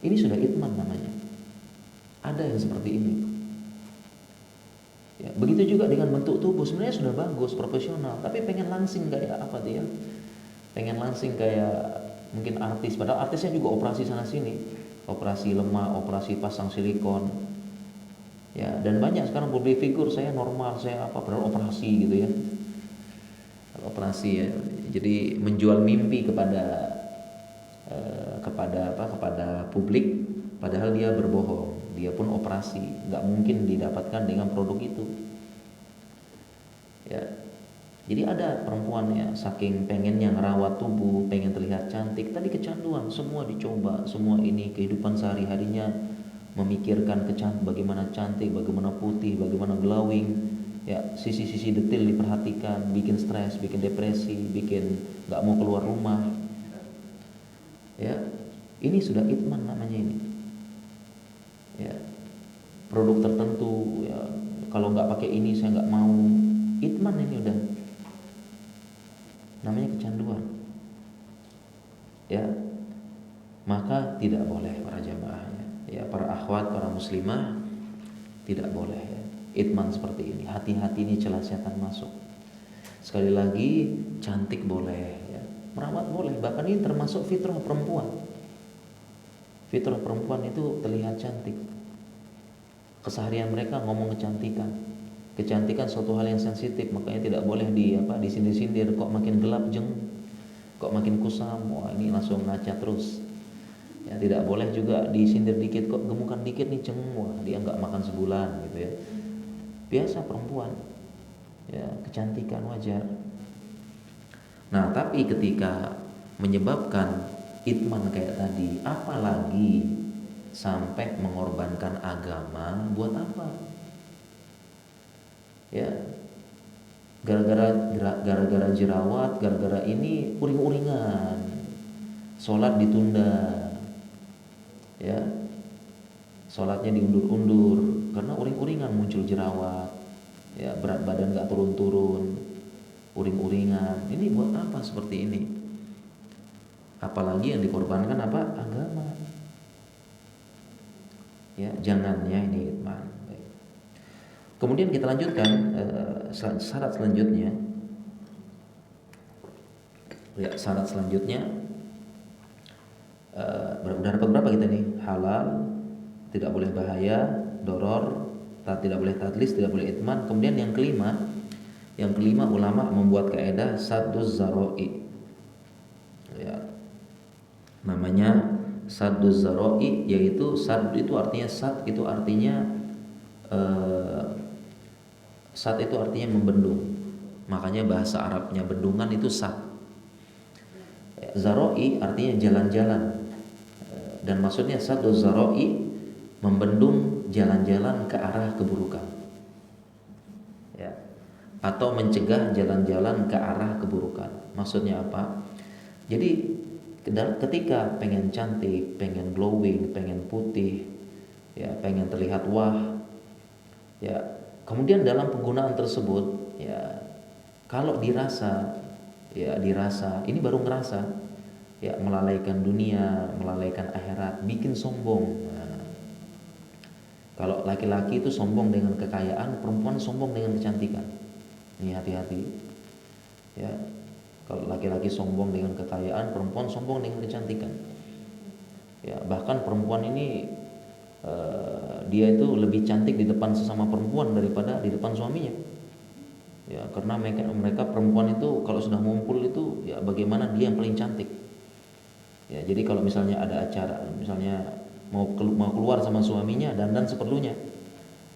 S1: Ini sudah itman namanya. Ada yang seperti ini. Ya, begitu juga dengan bentuk tubuh, sebenarnya sudah bagus, profesional, tapi pengen langsing kayak apa dia? Pengen langsing kayak mungkin artis, padahal artisnya juga operasi sana sini, operasi lemak, operasi pasang silikon. Ya, dan banyak sekarang public figure, saya normal, saya apa, padahal operasi gitu ya. Operasi ya. Jadi menjual mimpi kepada kepada publik, padahal dia berbohong, dia pun operasi, nggak mungkin didapatkan dengan produk itu. Ya, jadi ada perempuan ya, saking pengennya ngerawat tubuh, pengen terlihat cantik, tadi kecanduan, semua dicoba, semua ini kehidupan sehari-harinya memikirkan bagaimana cantik, bagaimana putih, bagaimana glowing, ya sisi-sisi detail diperhatikan, bikin stres, bikin depresi, bikin nggak mau keluar rumah. Ya, ini sudah itman namanya ini. Ya, produk tertentu ya, kalau nggak pakai ini saya nggak mau. Itman ini udah namanya kecanduan. Ya, maka tidak boleh para jamaah ya, para akhwat, para muslimah, tidak boleh ya itman seperti ini. Hati-hati, ini celah setan masuk. Sekali lagi, cantik boleh ya, merawat boleh, bahkan ini termasuk fitrah perempuan. Fitrah perempuan itu terlihat cantik. Keseharian mereka ngomong kecantikan. Kecantikan suatu hal yang sensitif, makanya tidak boleh disindir-sindir. Kok makin gelap jeng, kok makin kusam, wah ini langsung ngaca terus. Ya, tidak boleh juga disindir dikit, kok gemukan dikit nih jeng, wah dia nggak makan sebulan gitu ya. Biasa perempuan, ya kecantikan wajar. Nah, tapi ketika menyebabkan itman kayak tadi, apalagi sampai mengorbankan agama, buat apa? Ya, gara-gara jerawat, gara-gara ini uring-uringan, sholat ditunda, ya, sholatnya diundur-undur karena uring-uringan, muncul jerawat, ya berat badan nggak turun-turun, uring-uringan. Ini buat apa seperti ini? Apalagi yang dikorbankan apa? Agama. Ya, jangan ya, ini itman. Kemudian kita lanjutkan syarat selanjutnya. Ya, syarat selanjutnya udah dapat berapa kita nih? Halal, tidak boleh bahaya, doror, tidak boleh tadlis, tidak boleh itman. Kemudian yang kelima ulama membuat kaidah sadduz zara'i. Ya, namanya sadduz zara'i, yaitu sad itu artinya sad itu artinya membendung. Makanya bahasa Arabnya bendungan itu sad. Zara'i artinya jalan-jalan. Dan maksudnya sadduz zara'i, membendung jalan-jalan ke arah keburukan. Ya. Atau mencegah jalan-jalan ke arah keburukan. Maksudnya apa? Jadi ketika pengen cantik, pengen glowing, pengen putih, ya, pengen terlihat wah, ya, kemudian dalam penggunaan tersebut, ya, kalau dirasa ini baru ngerasa, ya, melalaikan dunia, melalaikan akhirat, bikin sombong. Nah, kalau laki-laki itu sombong dengan kekayaan, perempuan sombong dengan kecantikan. Ini hati-hati. Ya, kalau laki-laki sombong dengan kekayaan, perempuan sombong dengan kecantikan. Ya, bahkan perempuan ini dia itu lebih cantik di depan sesama perempuan daripada di depan suaminya. Ya, karena mereka perempuan itu kalau sudah ngumpul itu, ya bagaimana dia yang paling cantik. Ya, jadi kalau misalnya ada acara, misalnya mau keluar sama suaminya, dandan seperlunya.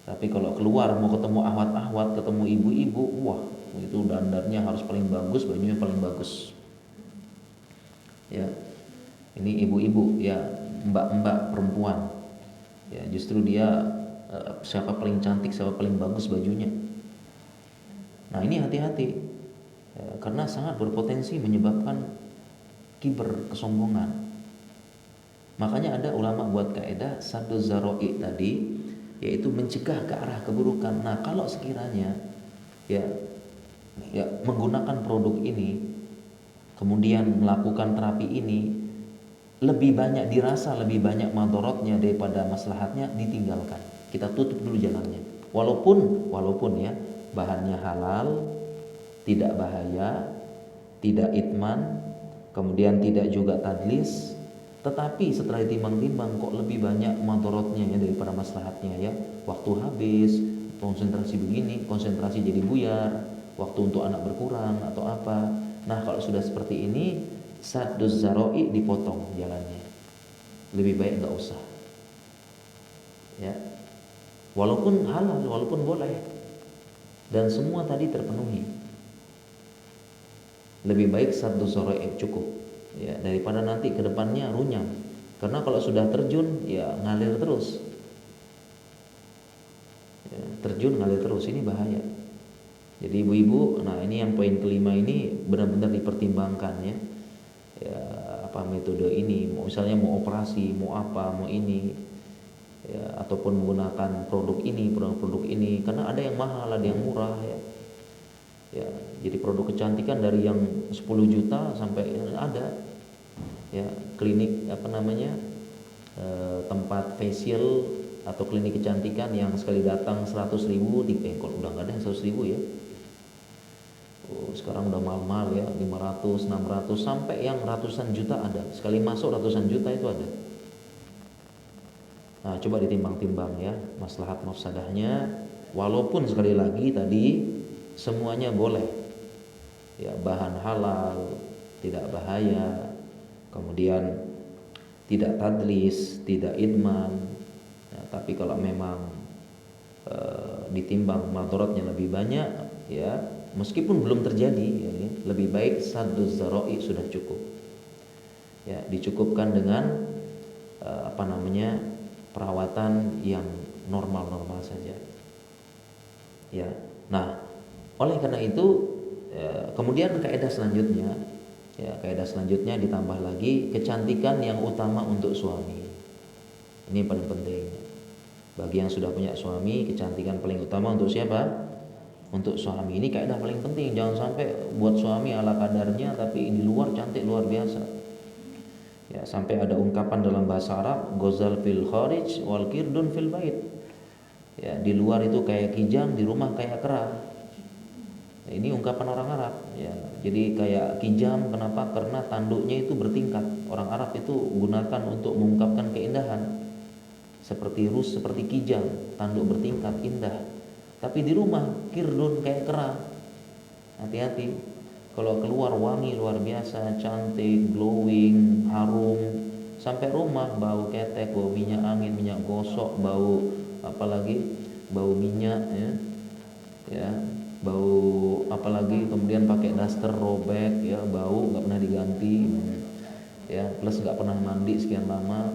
S1: Tapi kalau keluar mau ketemu ahwat-ahwat, ketemu ibu-ibu, wah itu dandannya harus paling bagus, bajunya paling bagus. Ya, ini ibu-ibu, ya mbak-mbak perempuan. Ya, justru dia siapa paling cantik, siapa paling bagus bajunya. Nah, ini hati-hati, ya, karena sangat berpotensi menyebabkan kiber, kesombongan. Makanya ada ulama buat kaidah sadduz zara'i tadi, yaitu mencegah ke arah keburukan. Nah, kalau sekiranya ya menggunakan produk ini kemudian melakukan terapi ini, lebih banyak dirasa lebih banyak madorotnya daripada maslahatnya, ditinggalkan. Kita tutup dulu jalannya. Walaupun ya bahannya halal, tidak bahaya, tidak itman, kemudian tidak juga tadlis, tetapi setelah ditimbang-timbang kok lebih banyak madorotnya ya daripada maslahatnya ya. Waktu habis, konsentrasi begini, konsentrasi jadi buyar, waktu untuk anak berkurang atau apa. Nah, kalau sudah seperti ini, sadduz zara'i, dipotong jalannya. Lebih baik nggak usah. Ya. Walaupun halal, walaupun boleh. Dan semua tadi terpenuhi. Lebih baik sadduz zara'i cukup. Ya, daripada nanti ke depannya runyam. Karena kalau sudah terjun ya ngalir terus. Ya, terjun ngalir terus, ini bahaya. Jadi ibu-ibu, nah ini yang poin kelima ini benar-benar dipertimbangkan ya. Ya, apa metode ini, misalnya mau operasi, mau apa, mau ini ya, ataupun menggunakan produk ini, produk ini, karena ada yang mahal, ada yang murah ya. Ya, jadi produk kecantikan dari yang 10 juta sampai ada ya, klinik apa namanya? Tempat facial atau klinik kecantikan yang sekali datang 100.000 kalau udah nggak ada yang 100.000 ya. Sekarang udah mahal-mahal ya, 500, 600 sampai yang ratusan juta ada. Sekali masuk ratusan juta itu ada. Nah, coba ditimbang-timbang ya maslahat mafsadahnya. Walaupun sekali lagi tadi semuanya boleh. Ya, bahan halal, tidak bahaya, kemudian tidak tadlis, tidak idman. Nah, tapi kalau memang ditimbang madorotnya lebih banyak ya, meskipun belum terjadi ya, lebih baik sadduz zara'i sudah cukup. Ya, dicukupkan dengan apa namanya? Perawatan yang normal-normal saja. Ya. Nah, oleh karena itu kemudian kaidah selanjutnya ya, kaidah selanjutnya ditambah lagi kecantikan yang utama untuk suami. Ini paling penting. Bagi yang sudah punya suami, kecantikan paling utama untuk siapa? Untuk suami. Ini kaidah paling penting. Jangan sampai buat suami ala kadarnya tapi di luar cantik luar biasa. Ya, sampai ada ungkapan dalam bahasa Arab, ghazal fil kharij wal kirdun fil bait. Ya, di luar itu kayak kijang, di rumah kayak kera. Nah, ini ungkapan orang Arab ya. Jadi kayak kijang, kenapa? Karena tanduknya itu bertingkat. Orang Arab itu gunakan untuk mengungkapkan keindahan. Seperti rus, seperti kijang, tanduk bertingkat indah. Tapi di rumah kirdun kayak kera. Hati-hati. Kalau keluar wangi luar biasa, cantik, glowing, harum. Sampai rumah bau ketek, bau minyak angin, minyak gosok, bau apalagi bau minyak ya. Ya, bau apalagi kemudian pakai daster robek ya, bau nggak pernah diganti. Ya, plus nggak pernah mandi sekian lama.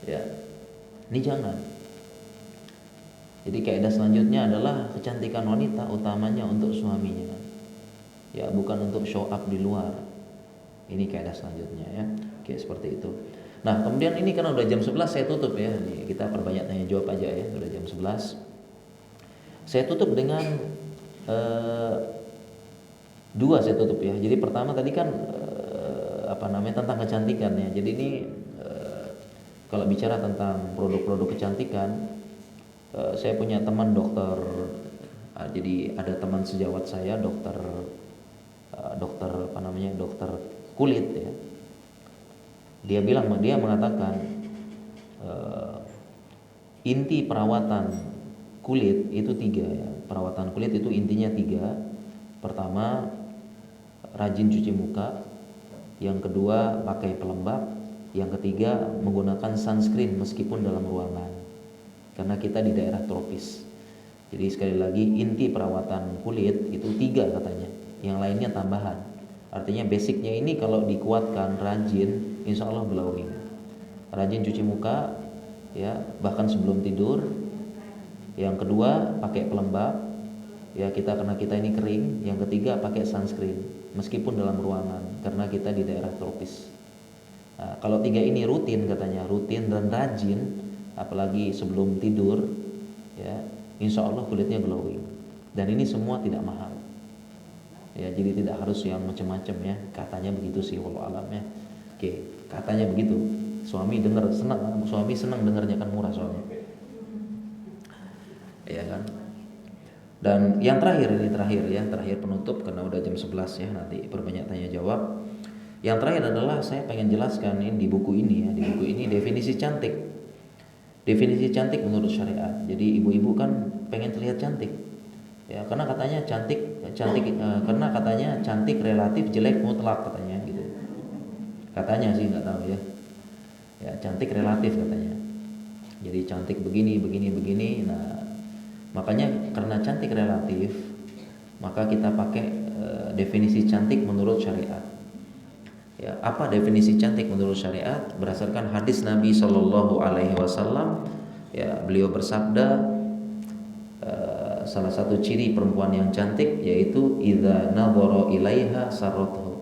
S1: Ya. Ini jangan. Jadi kaidah selanjutnya adalah kecantikan wanita utamanya untuk suaminya. Ya, bukan untuk show up di luar. Ini kaidah selanjutnya ya. Oke, seperti itu. Nah, kemudian ini karena udah jam 11 saya tutup ya. Nih, kita perbanyak tanya jawab aja ya. Udah jam 11. Saya tutup dengan dua saya tutup ya. Jadi pertama tadi kan apa namanya tentang kecantikan ya. Jadi ini kalau bicara tentang produk-produk kecantikan, saya punya teman dokter. Jadi ada teman sejawat saya dokter apa namanya dokter kulit ya. Dia mengatakan inti perawatan kulit itu 3 ya. Perawatan kulit itu intinya 3. Pertama, rajin cuci muka. Yang kedua, pakai pelembab. Yang ketiga, menggunakan sunscreen meskipun dalam ruangan. Karena kita di daerah tropis. Jadi sekali lagi inti perawatan kulit itu 3 katanya. Yang lainnya tambahan. Artinya basicnya ini kalau dikuatkan rajin, insya Allah glowing. Rajin cuci muka, ya bahkan sebelum tidur. Yang kedua pakai pelembab, ya karena kita ini kering. Yang ketiga pakai sunscreen meskipun dalam ruangan karena kita di daerah tropis. Nah, kalau 3 ini rutin katanya, rutin dan rajin, apalagi sebelum tidur, ya insya Allah kulitnya glowing. Dan ini semua tidak mahal. Ya, jadi tidak harus yang macam-macam ya. Katanya begitu sih wallahu alam ya. Oke, katanya begitu. Suami dengar senang, suami senang dengarnya kan murah soalnya. Ya kan? Dan yang terakhir ini terakhir penutup karena udah jam 11 ya, nanti perbanyak tanya jawab. Yang terakhir adalah saya pengen jelaskan ini di buku ini ya, di buku ini definisi cantik. Definisi cantik menurut syariat. Jadi ibu-ibu kan pengen terlihat cantik. Ya, karena katanya karena katanya cantik relatif, jelek mutlak katanya gitu. Katanya sih nggak tahu ya. Ya, cantik relatif katanya. Jadi cantik begini, begini, begini. Nah, makanya karena cantik relatif, maka kita pakai definisi cantik menurut syariat. Ya, apa definisi cantik menurut syariat? Berdasarkan hadis Nabi Shallallahu Alaihi Wasallam, ya beliau bersabda, salah satu ciri perempuan yang cantik yaitu idza nadhara ilaiha sarrathu.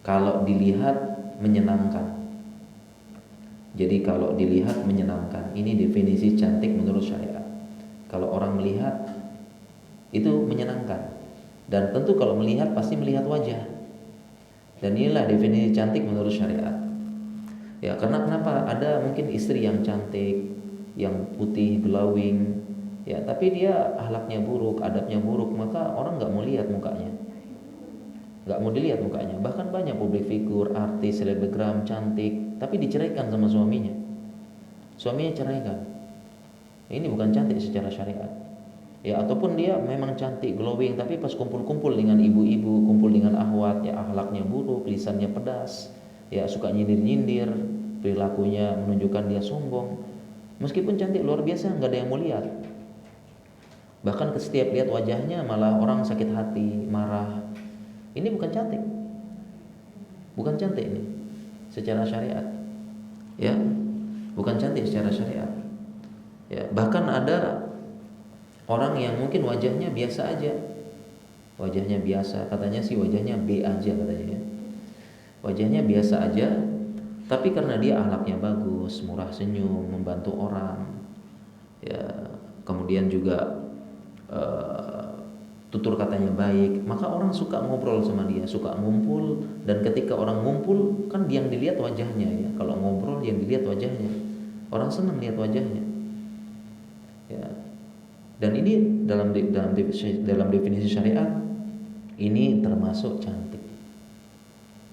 S1: Kalau dilihat menyenangkan. Jadi kalau dilihat menyenangkan, ini definisi cantik menurut syariat. Kalau orang melihat itu menyenangkan. Dan tentu kalau melihat pasti melihat wajah. Dan inilah definisi cantik menurut syariat. Ya, karena kenapa? Ada mungkin istri yang cantik, yang putih glowing, ya, tapi dia akhlaknya buruk, adabnya buruk, maka orang nggak mau lihat mukanya, nggak mau dilihat mukanya. Bahkan banyak public figure, artis, selebgram cantik, tapi diceraikan sama suaminya. Suaminya ceraikan. Ini bukan cantik secara syariat. Ya, ataupun dia memang cantik glowing, tapi pas kumpul-kumpul dengan ibu-ibu, kumpul dengan akhwat, ya akhlaknya buruk, lisannya pedas, ya suka nyindir-nyindir, perilakunya menunjukkan dia sombong. Meskipun cantik luar biasa, nggak ada yang mau lihat. Bahkan setiap lihat wajahnya malah orang sakit hati, marah. Ini bukan cantik, bukan cantik ini secara syariat. Ya, bukan cantik secara syariat. Ya, bahkan ada orang yang mungkin wajahnya biasa aja, wajahnya biasa, katanya sih wajahnya B aja katanya, wajahnya biasa aja, tapi karena dia akhlaknya bagus, murah senyum, membantu orang, ya, kemudian juga tutur katanya baik, maka orang suka ngobrol sama dia, suka ngumpul. Dan ketika orang ngumpul kan yang dilihat wajahnya ya, kalau ngobrol yang dilihat wajahnya, orang senang lihat wajahnya. Ya, dan ini dalam definisi syariat ini termasuk cantik.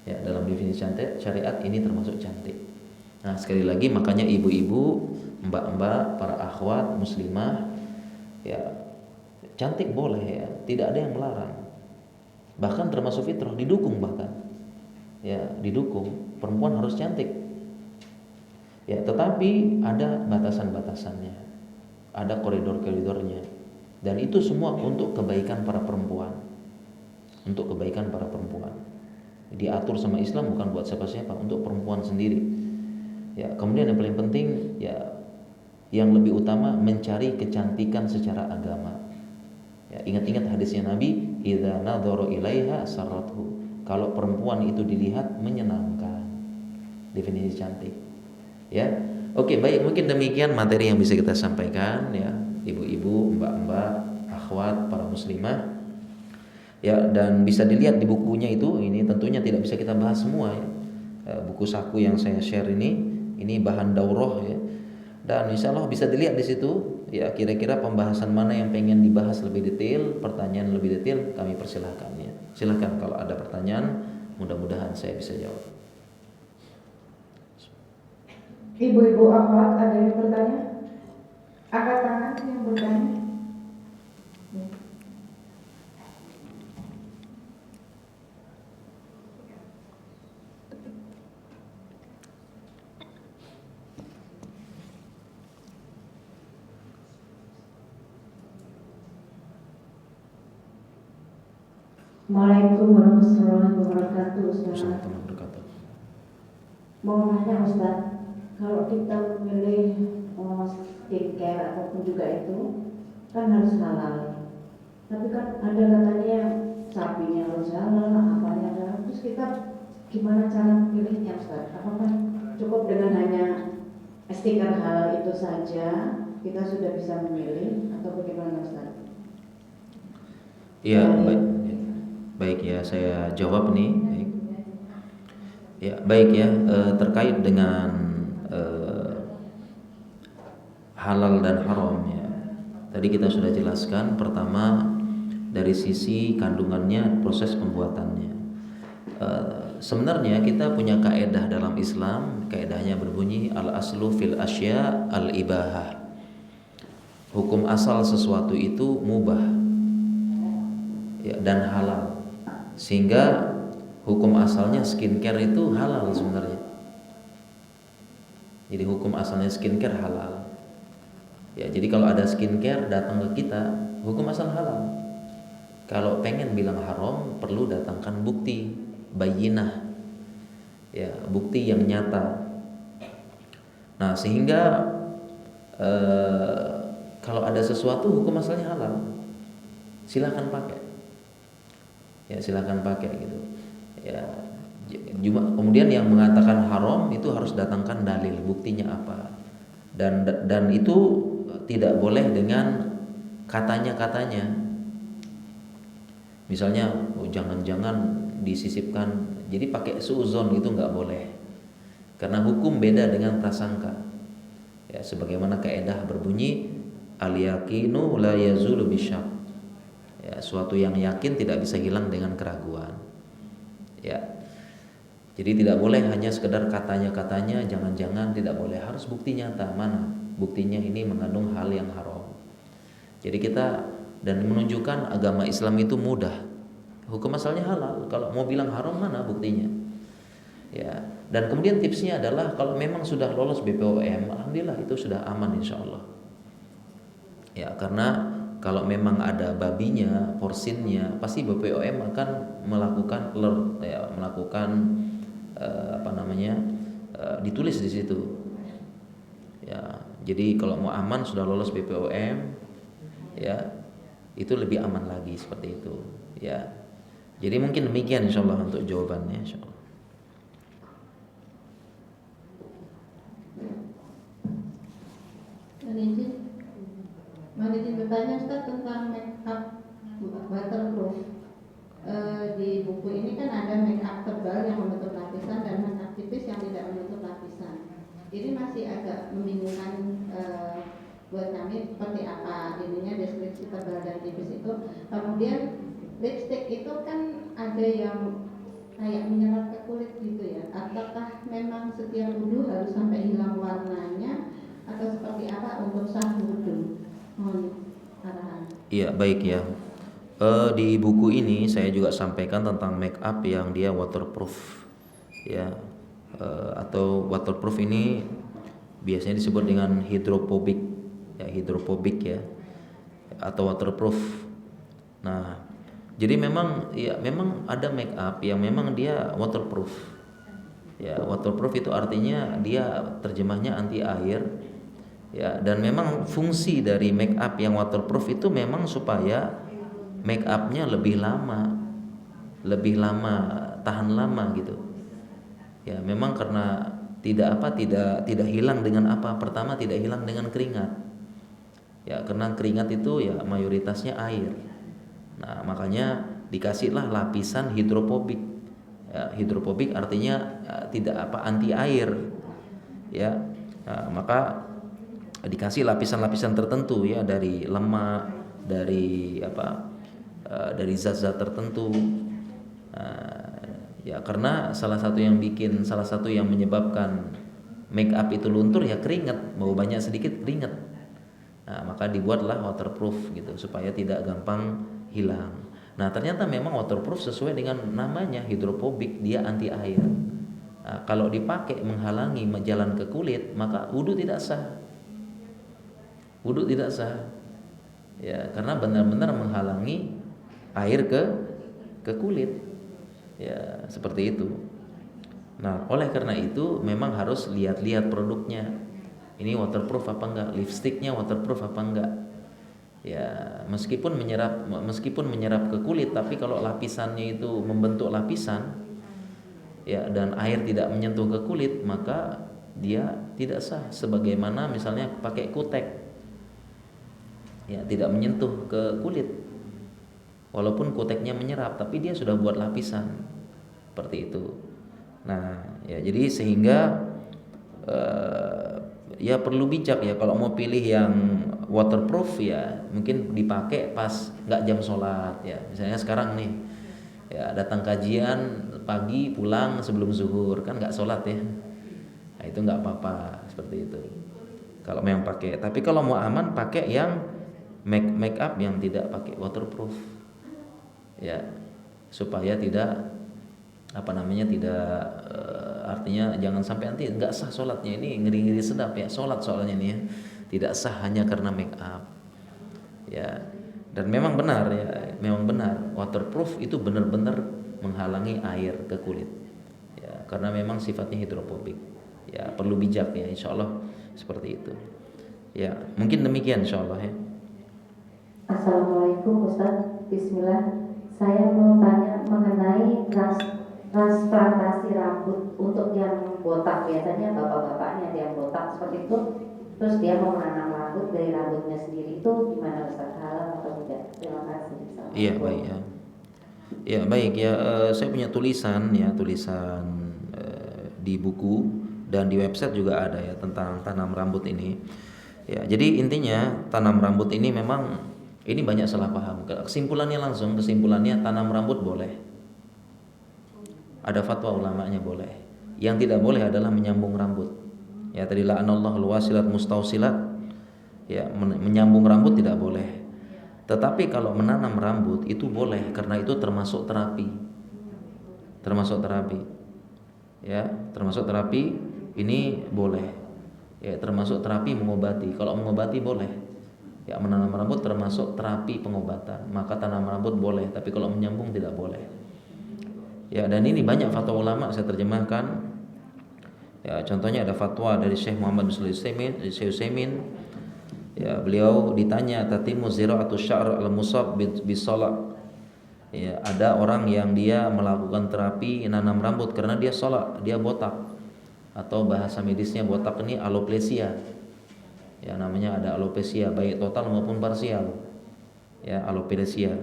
S1: Ya, dalam definisi syariat ini termasuk cantik. Nah, sekali lagi makanya ibu-ibu, mbak-mbak, para akhwat muslimah, ya cantik boleh ya, tidak ada yang melarang. Bahkan termasuk fitrah, didukung bahkan. Ya, didukung. Perempuan harus cantik. Ya, tetapi ada batasan-batasannya. Ada koridor-koridornya, dan itu semua untuk kebaikan para perempuan, untuk kebaikan para perempuan. Diatur sama Islam bukan buat siapa-siapa, untuk perempuan sendiri. Ya, kemudian yang paling penting ya, yang lebih utama mencari kecantikan secara agama. Ya, ingat-ingat hadisnya Nabi, idza nadhara ilaiha sarrathu. Kalau perempuan itu dilihat menyenangkan. Definisi cantik. Ya. Oke, baik, mungkin demikian materi yang bisa kita sampaikan ya, ibu-ibu, mbak-mbak, akhwat, para muslimah. Ya, dan bisa dilihat di bukunya itu, ini tentunya tidak bisa kita bahas semua ya. Buku saku yang saya share ini bahan daurah ya. Dan insya Allah bisa dilihat di situ ya, kira-kira pembahasan mana yang pengen dibahas lebih detail, pertanyaan lebih detail, kami persilahkan ya. Silahkan kalau ada pertanyaan, mudah-mudahan saya bisa jawab.
S2: Ibu-ibu akhwat ada yang bertanya? Angkat tangan yang bertanya. Assalamualaikum warahmatullahi wabarakatuh.
S1: Assalamualaikum warahmatullahi wabarakatuh.
S2: Mau nanya Ustaz, kalau kita memilih skincare apapun juga itu kan harus halal. Tapi kan ada katanya sapinya harus halal, apanya halal. Terus kita gimana cara memilihnya Ustaz? Apakah cukup dengan hanya stiker halal itu saja kita sudah bisa memilih atau bagaimana Ustaz?
S1: Iya, baik. Ya. Baik ya, saya jawab nih. Baik. Ya, baik ya, terkait dengan eh, halal dan haram ya. Tadi kita sudah jelaskan, pertama dari sisi kandungannya, proses pembuatannya. Sebenarnya kita punya kaedah dalam Islam, kaedahnya berbunyi al aslu fil asya al ibahah. Hukum asal sesuatu itu mubah ya, dan halal. Sehingga hukum asalnya skincare itu halal sebenarnya. Jadi hukum asalnya skincare halal. Ya, jadi kalau ada skincare datang ke kita, hukum asal halal. Kalau pengen bilang haram, perlu datangkan bukti, bayyinah. Ya, bukti yang nyata. Nah, sehingga kalau ada sesuatu hukum asalnya halal, silahkan pakai. Ya, silahkan pakai gitu. Ya, kemudian yang mengatakan haram itu harus datangkan dalil, buktinya apa. Dan itu tidak boleh dengan katanya. Misalnya, oh, jangan-jangan disisipkan, jadi pakai suuzon itu nggak boleh. Karena hukum beda dengan prasangka. Ya, sebagaimana kaidah berbunyi al-yaqinu la yazulu bisyak. Ya, suatu yang yakin tidak bisa hilang dengan keraguan. Ya. Jadi tidak boleh hanya sekedar katanya, jangan-jangan, tidak boleh, harus bukti nyata. Mana buktinya ini mengandung hal yang haram. Jadi kita, dan menunjukkan agama Islam itu mudah. Hukum asalnya halal. Kalau mau bilang haram, mana buktinya? Ya. Dan kemudian tipsnya adalah kalau memang sudah lolos BPOM, alhamdulillah itu sudah aman insya Allah. Ya, karena kalau memang ada babinya, porsinnya, pasti BPOM akan melakukan ditulis di situ. Ya, jadi kalau mau aman sudah lolos BPOM, ya itu lebih aman lagi seperti itu. Ya, jadi mungkin demikian insyaallah untuk jawabannya insyaallah.
S3: Mau izin bertanya Ustaz tentang make up waterproof. Di buku ini kan ada make up tebal yang menutup lapisan dan make up tipis yang tidak menutup lapisan. Ini masih agak membingungkan buat kami seperti apa ininya deskripsi tebal dan tipis itu. Kemudian lipstick itu kan ada yang kayak menyerap ke kulit gitu ya. Apakah memang setiap wudhu harus sampai hilang warnanya atau seperti apa untuk sah wudhu? Mohon arahan.
S1: Iya, baik ya. Di buku ini saya juga sampaikan tentang make up yang dia waterproof, ya, atau waterproof ini biasanya disebut dengan hidrophobic, ya, atau waterproof. Nah, jadi memang ada make up yang memang dia waterproof. Ya, waterproof itu artinya dia terjemahnya anti air. Ya, dan memang fungsi dari make up yang waterproof itu memang supaya make upnya lebih lama, tahan lama gitu. Ya, memang karena tidak hilang dengan apa? Pertama, tidak hilang dengan keringat. Ya, karena keringat itu ya mayoritasnya air. Nah, makanya dikasihlah lapisan hidrophobic. Ya, hidrophobic artinya anti air. Ya, nah, maka dikasih lapisan-lapisan tertentu ya, dari lemak, dari zat-zat tertentu. Ya, karena salah satu yang menyebabkan make up itu luntur ya keringat, mau banyak sedikit keringat. Nah, maka dibuatlah waterproof gitu supaya tidak gampang hilang. Nah, ternyata memang waterproof sesuai dengan namanya, hidrophobic, dia anti air. Nah, kalau dipakai menghalangi jalan ke kulit, maka wudhu tidak sah. Ya, karena benar-benar menghalangi air ke kulit. Ya, seperti itu. Nah, oleh karena itu memang harus lihat-lihat produknya. Ini waterproof apa enggak? Lipstiknya waterproof apa enggak? Ya, meskipun menyerap ke kulit, tapi kalau lapisannya itu membentuk lapisan, ya, dan air tidak menyentuh ke kulit, maka dia tidak sah. Sebagaimana misalnya pakai kutek, ya, tidak menyentuh ke kulit. Walaupun kuteknya menyerap, tapi dia sudah buat lapisan seperti itu. Nah, ya jadi sehingga ya perlu bijak ya, kalau mau pilih yang waterproof ya mungkin dipakai pas nggak jam sholat ya. Misalnya sekarang nih ya datang kajian pagi pulang sebelum zuhur kan nggak sholat ya. Nah itu nggak apa-apa seperti itu. Kalau memang pakai, tapi kalau mau aman pakai yang make up yang tidak pakai waterproof ya, supaya tidak apa namanya tidak artinya jangan sampai nanti nggak sah sholatnya. Ini ngeri-ngeri sedap ya sholat soalnya nih ya, tidak sah hanya karena make up ya. Dan memang benar ya, memang benar waterproof itu benar-benar menghalangi air ke kulit ya, karena memang sifatnya hidrofobik ya, perlu bijak ya, insya Allah seperti itu ya. Mungkin demikian insya Allah ya.
S2: Assalamualaikum Ustaz. Bismillah. Saya mau tanya mengenai transplantasi rambut untuk yang botak. Biasanya bapak-bapaknya ada yang botak seperti itu, terus dia mau menanam rambut dari rambutnya sendiri, itu gimana Ustaz? Halal atau tidak? Terima kasih.
S1: Iya baik ya. Ya baik ya, saya punya tulisan ya, tulisan di buku dan di website juga ada ya tentang tanam rambut ini. Ya, jadi intinya tanam rambut ini memang ini banyak salah paham. Kesimpulannya tanam rambut boleh. Ada fatwa ulamanya boleh. Yang tidak boleh adalah menyambung rambut. Ya tadi la'anallahu wasilat mustausilat. Ya, menyambung rambut tidak boleh. Tetapi kalau menanam rambut itu boleh karena itu termasuk terapi. Termasuk terapi. Ya, termasuk terapi ini boleh. Ya, termasuk terapi mengobati. Kalau mengobati boleh. Ya, menanam rambut termasuk terapi pengobatan. Maka tanam rambut boleh, tapi kalau menyambung tidak boleh. Ya, dan ini banyak fatwa ulama saya terjemahkan. Ya, contohnya ada fatwa dari Syekh Muhammad bin Sulaiman, Syekh Utsaimin. Ya, beliau ditanya tatimu zira'atu sya'r al-musab bis-shalah. Ya, ada orang yang dia melakukan terapi nanam rambut karena dia sholat, dia botak, atau bahasa medisnya botak ini alopecia. Ya, namanya ada alopecia baik total maupun parsial. Ya, alopecia.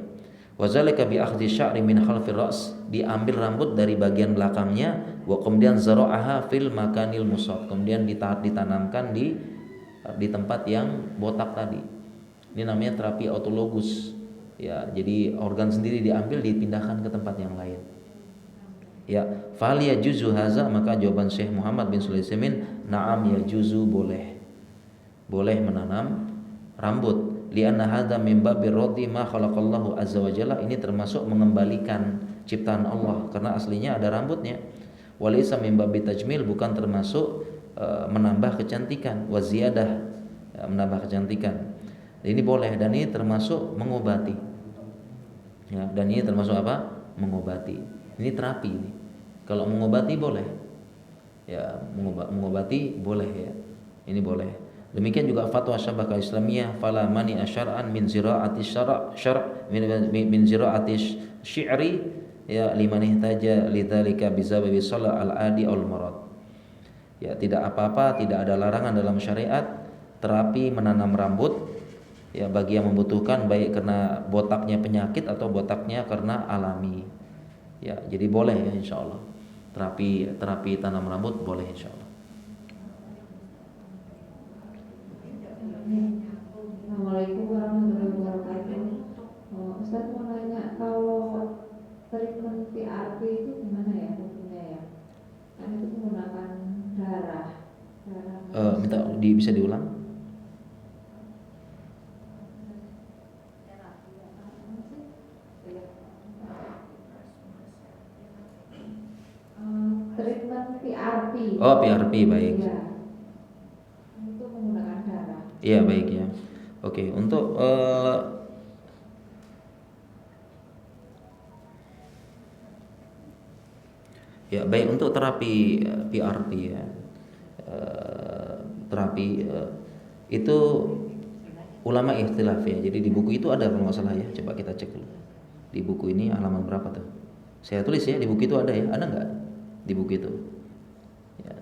S1: Wa zalika bi akhdhi sya'ri min khalfir ra's, diambil rambut dari bagian belakangnya, wa kemudian zara'aha fil makanil musab, kemudian ditanamkan di tempat yang botak tadi. Ini namanya terapi autologus. Ya, jadi organ sendiri diambil dipindahkan ke tempat yang lain. Ya, fal yajuzu haza, maka jawaban Syekh Muhammad bin Sulaiman, na'am yajuzu, boleh. Boleh menanam rambut. Lianna hadza min babir radhi ma khalaqallahu azza wa jalla, ini termasuk mengembalikan ciptaan Allah karena aslinya ada rambutnya. Walaysa min babit tajmil, bukan termasuk menambah kecantikan, wa ziyadah, menambah kecantikan. Ini boleh dan ini termasuk mengobati. Ya, dan ini termasuk apa? Mengobati. Ini terapi ini. Kalau mengobati boleh. Ya, mengobati boleh ya. Ini boleh. Demikian juga fatwa Syabakah Islamiyah, fala mani asyar'an min zira'ati min zira'ati syi'ri ya liman ihtaja lidzalika bisababi shalah al-adi aul marad. Ya, tidak apa-apa, tidak ada larangan dalam syariat terapi menanam rambut ya bagi yang membutuhkan, baik karena botaknya penyakit atau botaknya karena alami. Ya, jadi boleh ya insyaallah. Terapi tanam rambut boleh insyaallah.
S2: Assalamualaikum warahmatullahi wabarakatuh. Ustaz mau nanya, kalau treatment PRP itu gimana ya hukumnya ya? Kan itu menggunakan darah.
S1: Minta bisa diulang?
S2: Treatment PRP.
S1: Oh, PRP, baik.
S2: Ya. Itu menggunakan darah.
S1: Iya, baik ya. Oke, untuk ya baik untuk terapi PRP ya. Terapi itu ulama ikhtilaf ya. Jadi di buku itu ada kalau nggak salah ya. Coba kita cek dulu. Di buku ini halaman berapa tuh? Saya tulis ya, di buku itu ada ya. Ada nggak di buku itu? Ya.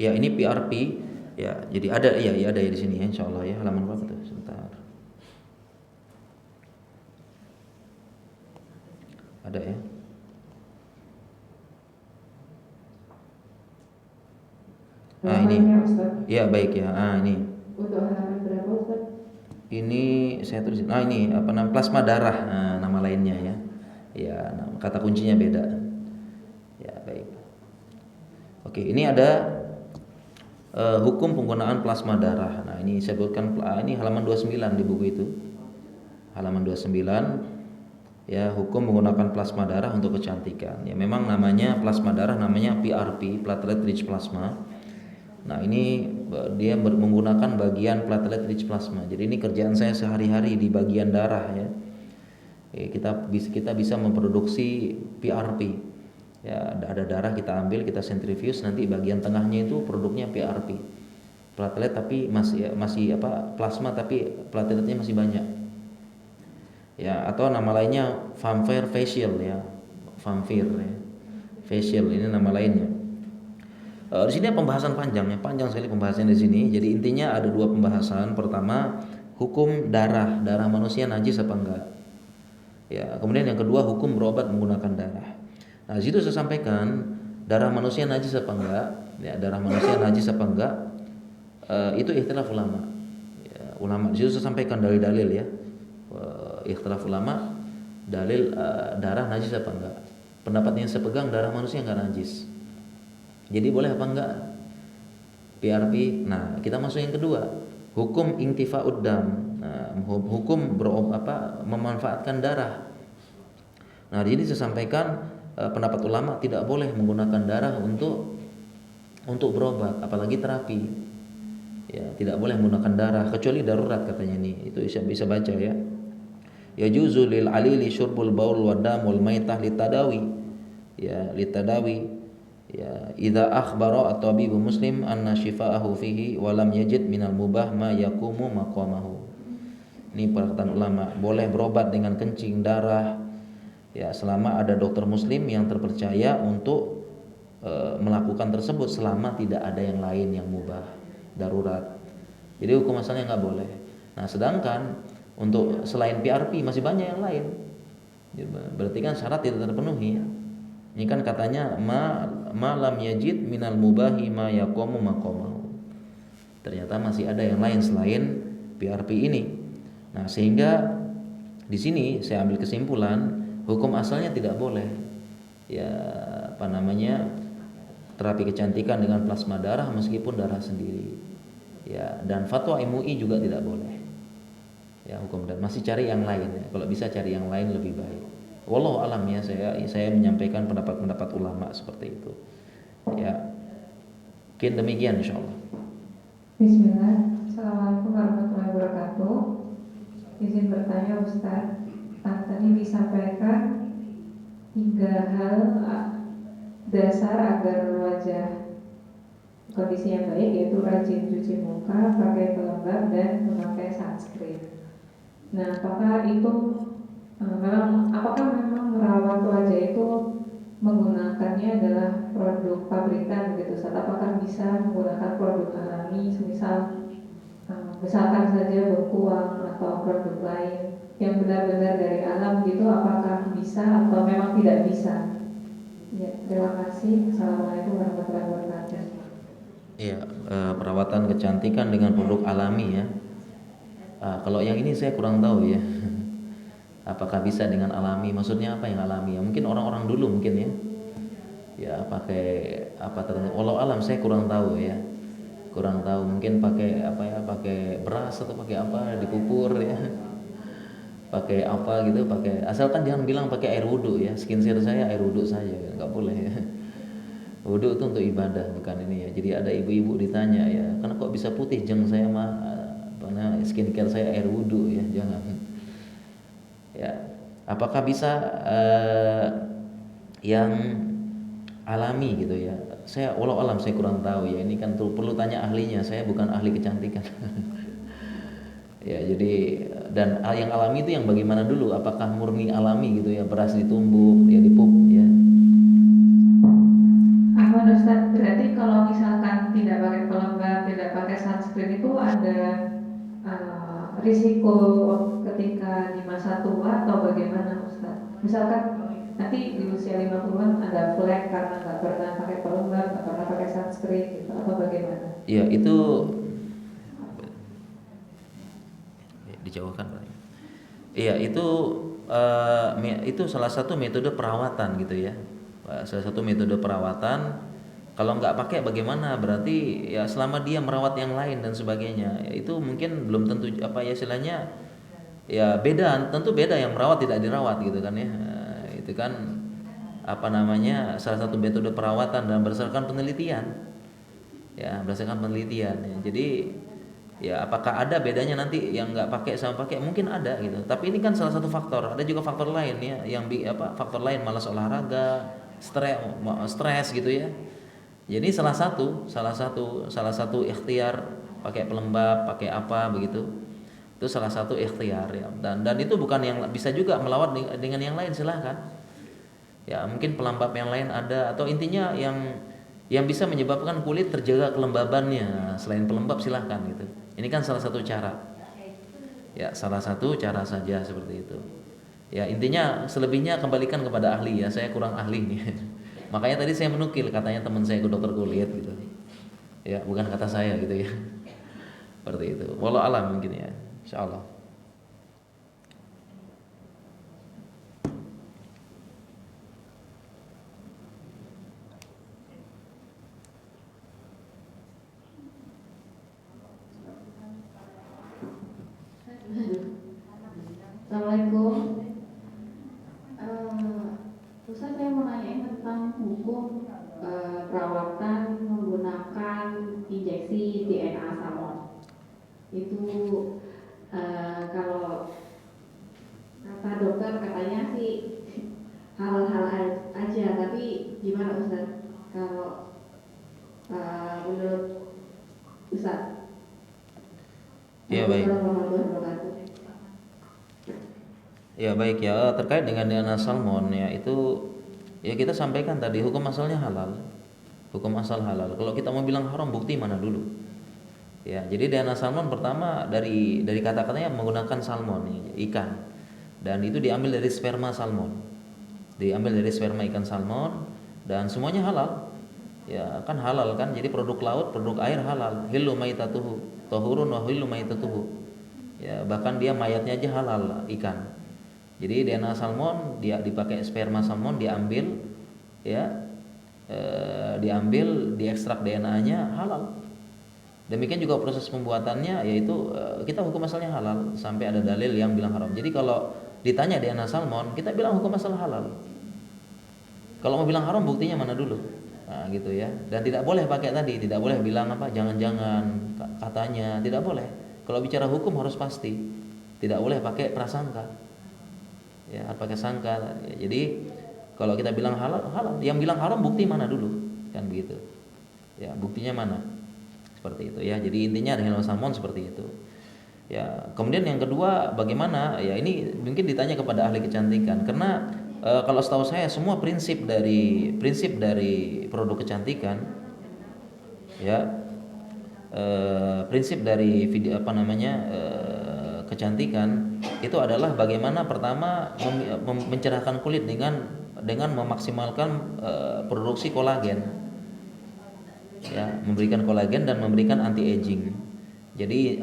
S1: Ya ini PRP ya. Jadi ada ya, ada ya di sini ya insyaallah ya. Halaman berapa tuh? Sebentar. Ada ya. Ini.
S2: Halamannya, Ustaz.
S1: Ya baik ya. Ini.
S2: Untuk halaman berapa, Ustaz?
S1: Ini saya tulisin. Ini apa nama plasma darah. Nama lainnya ya. Ya, kata kuncinya beda. Ya, baik. Oke, ini ada hukum penggunaan plasma darah. Nah, ini saya sebutkan ini halaman 29 di buku itu. Halaman 29 ya, hukum menggunakan plasma darah untuk kecantikan. Ya, memang namanya plasma darah namanya PRP, platelet rich plasma. Nah, ini dia menggunakan bagian platelet rich plasma. Jadi ini kerjaan saya sehari-hari di bagian darah ya. Kita bisa memproduksi PRP. Ya, ada darah kita ambil, kita sentrifuge, nanti bagian tengahnya itu produknya PRP. Platelet tapi masih plasma tapi plateletnya masih banyak. Ya, atau nama lainnya Vampire facial ya. Vampire ya. Facial ini nama lainnya. Di sini pembahasan panjang sekali pembahasan di sini. Jadi intinya ada dua pembahasan. Pertama, hukum darah manusia najis apa enggak. Ya, kemudian yang kedua hukum berobat menggunakan darah. Nah, di situ saya sampaikan darah manusia najis apa enggak. Ya, darah manusia najis apa enggak. Itu ikhtilaf ulama. Ya, ulama di situ saya sampaikan dalil-dalil ya. Ikhtilaf ulama dalil darah najis apa enggak. Pendapat yang saya pegang darah manusia enggak najis. Jadi boleh apa enggak PRP? Nah, kita masuk yang kedua, hukum intifa'ud dam. Nah, hukum memanfaatkan darah. Nah, jadi saya sampaikan pendapat ulama tidak boleh menggunakan darah untuk berobat, apalagi terapi. Ya, tidak boleh menggunakan darah kecuali darurat katanya ini. Itu bisa baca ya. Ya juzu lil alili syurbul baul wa dam wal maitah litadawi. Ya, litadawi. Ya, idza akhbara at-tabibu muslim anna shifaahu fihi wa lam yajid minal mubah ma yaqumu maqamahu. Ini perkataan ulama, boleh berobat dengan kencing, darah. Ya, selama ada dokter muslim yang terpercaya untuk melakukan tersebut selama tidak ada yang lain yang mubah, darurat. Jadi hukum asalnya enggak boleh. Nah, sedangkan untuk selain PRP masih banyak yang lain. Berarti kan syarat tidak terpenuhi. Ini kan katanya malam yajid minal mubahi ma yaqumu maqamahu. Ternyata masih ada yang lain selain PRP ini. Nah, sehingga di sini saya ambil kesimpulan hukum asalnya tidak boleh. Ya, terapi kecantikan dengan plasma darah meskipun darah sendiri. Ya, dan fatwa MUI juga tidak boleh. Ya, hukum dan masih cari yang lain ya. Kalau bisa cari yang lain lebih baik. Wallahu alam ya, saya menyampaikan pendapat ulama seperti itu. Ya. Mungkin demikian insyaallah.
S4: Bismillah. Assalamualaikum warahmatullahi wabarakatuh. Izin bertanya Ustaz, tadi disampaikan 3 hal dasar agar wajah kondisinya baik, yaitu rajin cuci muka, pakai pelembab, dan memakai sunscreen. Nah, apakah memang merawat wajah itu menggunakannya adalah produk pabrikan gitu Ustaz? Apakah bisa menggunakan produk alami, misalkan saja bengkuang atau produk lain yang benar-benar dari alam gitu, apakah bisa atau memang tidak bisa? Ya, terima kasih. Assalamualaikum warahmatullahi wabarakatuh.
S1: Iya, perawatan kecantikan dengan produk alami ya. Kalau yang ini saya kurang tahu ya. Apakah bisa dengan alami? Maksudnya apa yang alami? Ya mungkin orang-orang dulu mungkin ya. Ya pakai apa tertentu. Walau alam saya kurang tahu ya. Kurang tahu, mungkin pakai pakai beras atau pakai apa dipupur ya. Pakai apa gitu, asalkan jangan bilang pakai air wudhu ya. Skincare saya air wudhu saja, enggak boleh ya. Wudhu itu untuk ibadah, bukan ini ya. Jadi ada ibu-ibu ditanya ya, karena kok bisa putih jeng saya mah, karena skincare saya air wudhu ya, jangan. Ya, apakah bisa yang alami gitu ya? Saya walau alam saya kurang tahu ya. Ini kan perlu tanya ahlinya. Saya bukan ahli kecantikan. Ya, jadi dan yang alami itu yang bagaimana dulu? Apakah murni alami gitu ya, beras ditumbuk, ya dipupuk ya?
S4: Ustaz, berarti kalau misalkan tidak risiko ketika di masa tua atau bagaimana Ustaz? Misalkan nanti di usia 50-an ada flek karena nggak pernah pakai pelembab, nggak pernah pakai sunscreen gitu, atau bagaimana?
S1: Ya itu dijauhkan Pak. Iya itu salah satu metode perawatan gitu ya. Salah satu metode perawatan. Kalau nggak pakai bagaimana? Berarti ya selama dia merawat yang lain dan sebagainya, ya itu mungkin belum tentu apa ya istilahnya ya beda, tentu beda yang merawat tidak dirawat gitu kan ya. Itu kan apa namanya salah satu metode perawatan dan berdasarkan penelitian. Ya berdasarkan penelitian. Ya. Jadi ya apakah ada bedanya nanti yang nggak pakai sama pakai? Mungkin ada gitu. Tapi ini kan salah satu faktor. Ada juga faktor lain ya yang faktor lain malas olahraga, stres gitu ya. Jadi salah satu ikhtiar pakai pelembab, pakai apa begitu. Itu salah satu ikhtiar ya. Dan itu bukan yang bisa juga melawat dengan yang lain, silahkan. Ya, mungkin pelembab yang lain ada atau intinya yang bisa menyebabkan kulit terjaga kelembabannya selain pelembab silahkan gitu. Ini kan salah satu cara. Ya, salah satu cara saja seperti itu. Ya, intinya selebihnya kembalikan kepada ahli ya. Saya kurang ahli nih. Makanya tadi saya menukil katanya teman saya ke dokter kulit gitu. Ya, bukan kata saya gitu ya. Seperti itu. Wallahu alam mungkin ya. Insyaallah.
S3: Assalamualaikum. Ustaz, saya mau nanyain tentang hukum perawatan menggunakan injeksi DNA salmon. Itu kalau kata dokter katanya sih hal-hal aja, tapi gimana Ustaz kalau menurut Ustaz?
S1: Iya baik. Ya baik ya terkait dengan DNA salmon ya itu ya kita sampaikan tadi hukum asalnya halal. Hukum asal halal. Kalau kita mau bilang haram bukti mana dulu? Ya, jadi DNA salmon pertama dari kata-katanya menggunakan salmon ikan. Dan itu diambil dari sperma salmon. Diambil dari sperma ikan salmon dan semuanya halal. Ya, kan halal kan. Jadi produk laut, produk air halal. Hillu maitatuhu, tahurun wa hillu maitatuhu. Ya, bahkan dia mayatnya aja halal ikan. Jadi DNA salmon dia dipakai sperma salmon diambil ya diambil diekstrak DNA-nya halal. Demikian juga proses pembuatannya yaitu kita hukum asalnya halal sampai ada dalil yang bilang haram. Jadi kalau ditanya DNA salmon kita bilang hukum asal halal. Kalau mau bilang haram buktinya mana dulu? Nah, gitu ya. Dan tidak boleh pakai tadi, tidak boleh bilang apa jangan-jangan katanya, tidak boleh. Kalau bicara hukum harus pasti. Tidak boleh pakai prasangka. Ya, pakai sangka. Ya, jadi kalau kita bilang halal, halal. Yang bilang haram bukti mana dulu? Kan begitu. Ya, buktinya mana? Seperti itu ya. Jadi intinya dengan salmon seperti itu. Ya, kemudian yang kedua bagaimana? Ya ini mungkin ditanya kepada ahli kecantikan karena kalau setahu saya semua prinsip dari produk kecantikan ya prinsip dari video kecantikan itu adalah bagaimana pertama mencerahkan kulit dengan memaksimalkan produksi kolagen ya, memberikan kolagen dan memberikan anti aging. Jadi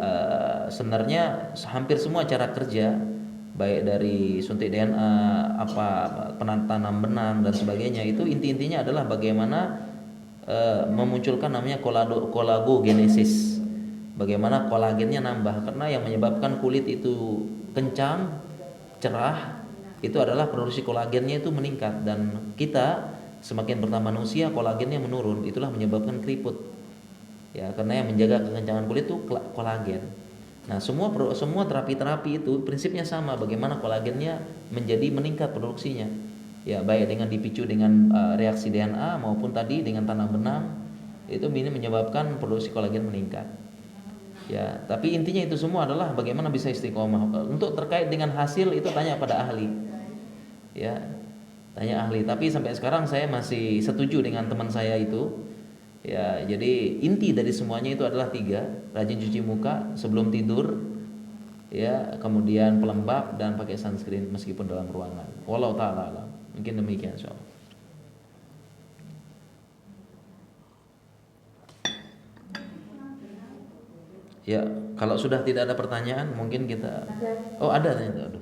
S1: sebenarnya hampir semua cara kerja baik dari suntik DNA, penanam benang dan sebagainya itu inti-intinya adalah bagaimana memunculkan namanya kolagogenesis. Bagaimana kolagennya nambah karena yang menyebabkan kulit itu kencang, cerah itu adalah produksi kolagennya itu meningkat dan kita semakin bertambah usia kolagennya menurun, itulah menyebabkan keriput. Ya, karena yang menjaga kekencangan kulit itu kolagen. Nah, semua terapi-terapi itu prinsipnya sama, bagaimana kolagennya menjadi meningkat produksinya. Ya, baik dengan dipicu dengan reaksi DNA maupun tadi dengan tanam benang, itu ini menyebabkan produksi kolagen meningkat. Ya, tapi intinya itu semua adalah bagaimana bisa istiqomah. Untuk terkait dengan hasil itu tanya pada ahli. Ya, tanya ahli. Tapi sampai sekarang saya masih setuju dengan teman saya itu. Ya, jadi inti dari semuanya itu adalah 3, rajin cuci muka sebelum tidur, ya, kemudian pelembab dan pakai sunscreen meskipun dalam ruangan. Wallahu taala alam. Mungkin demikian insyaallah. Ya, kalau sudah tidak ada pertanyaan mungkin kita Oh, ada ternyata. Aduh.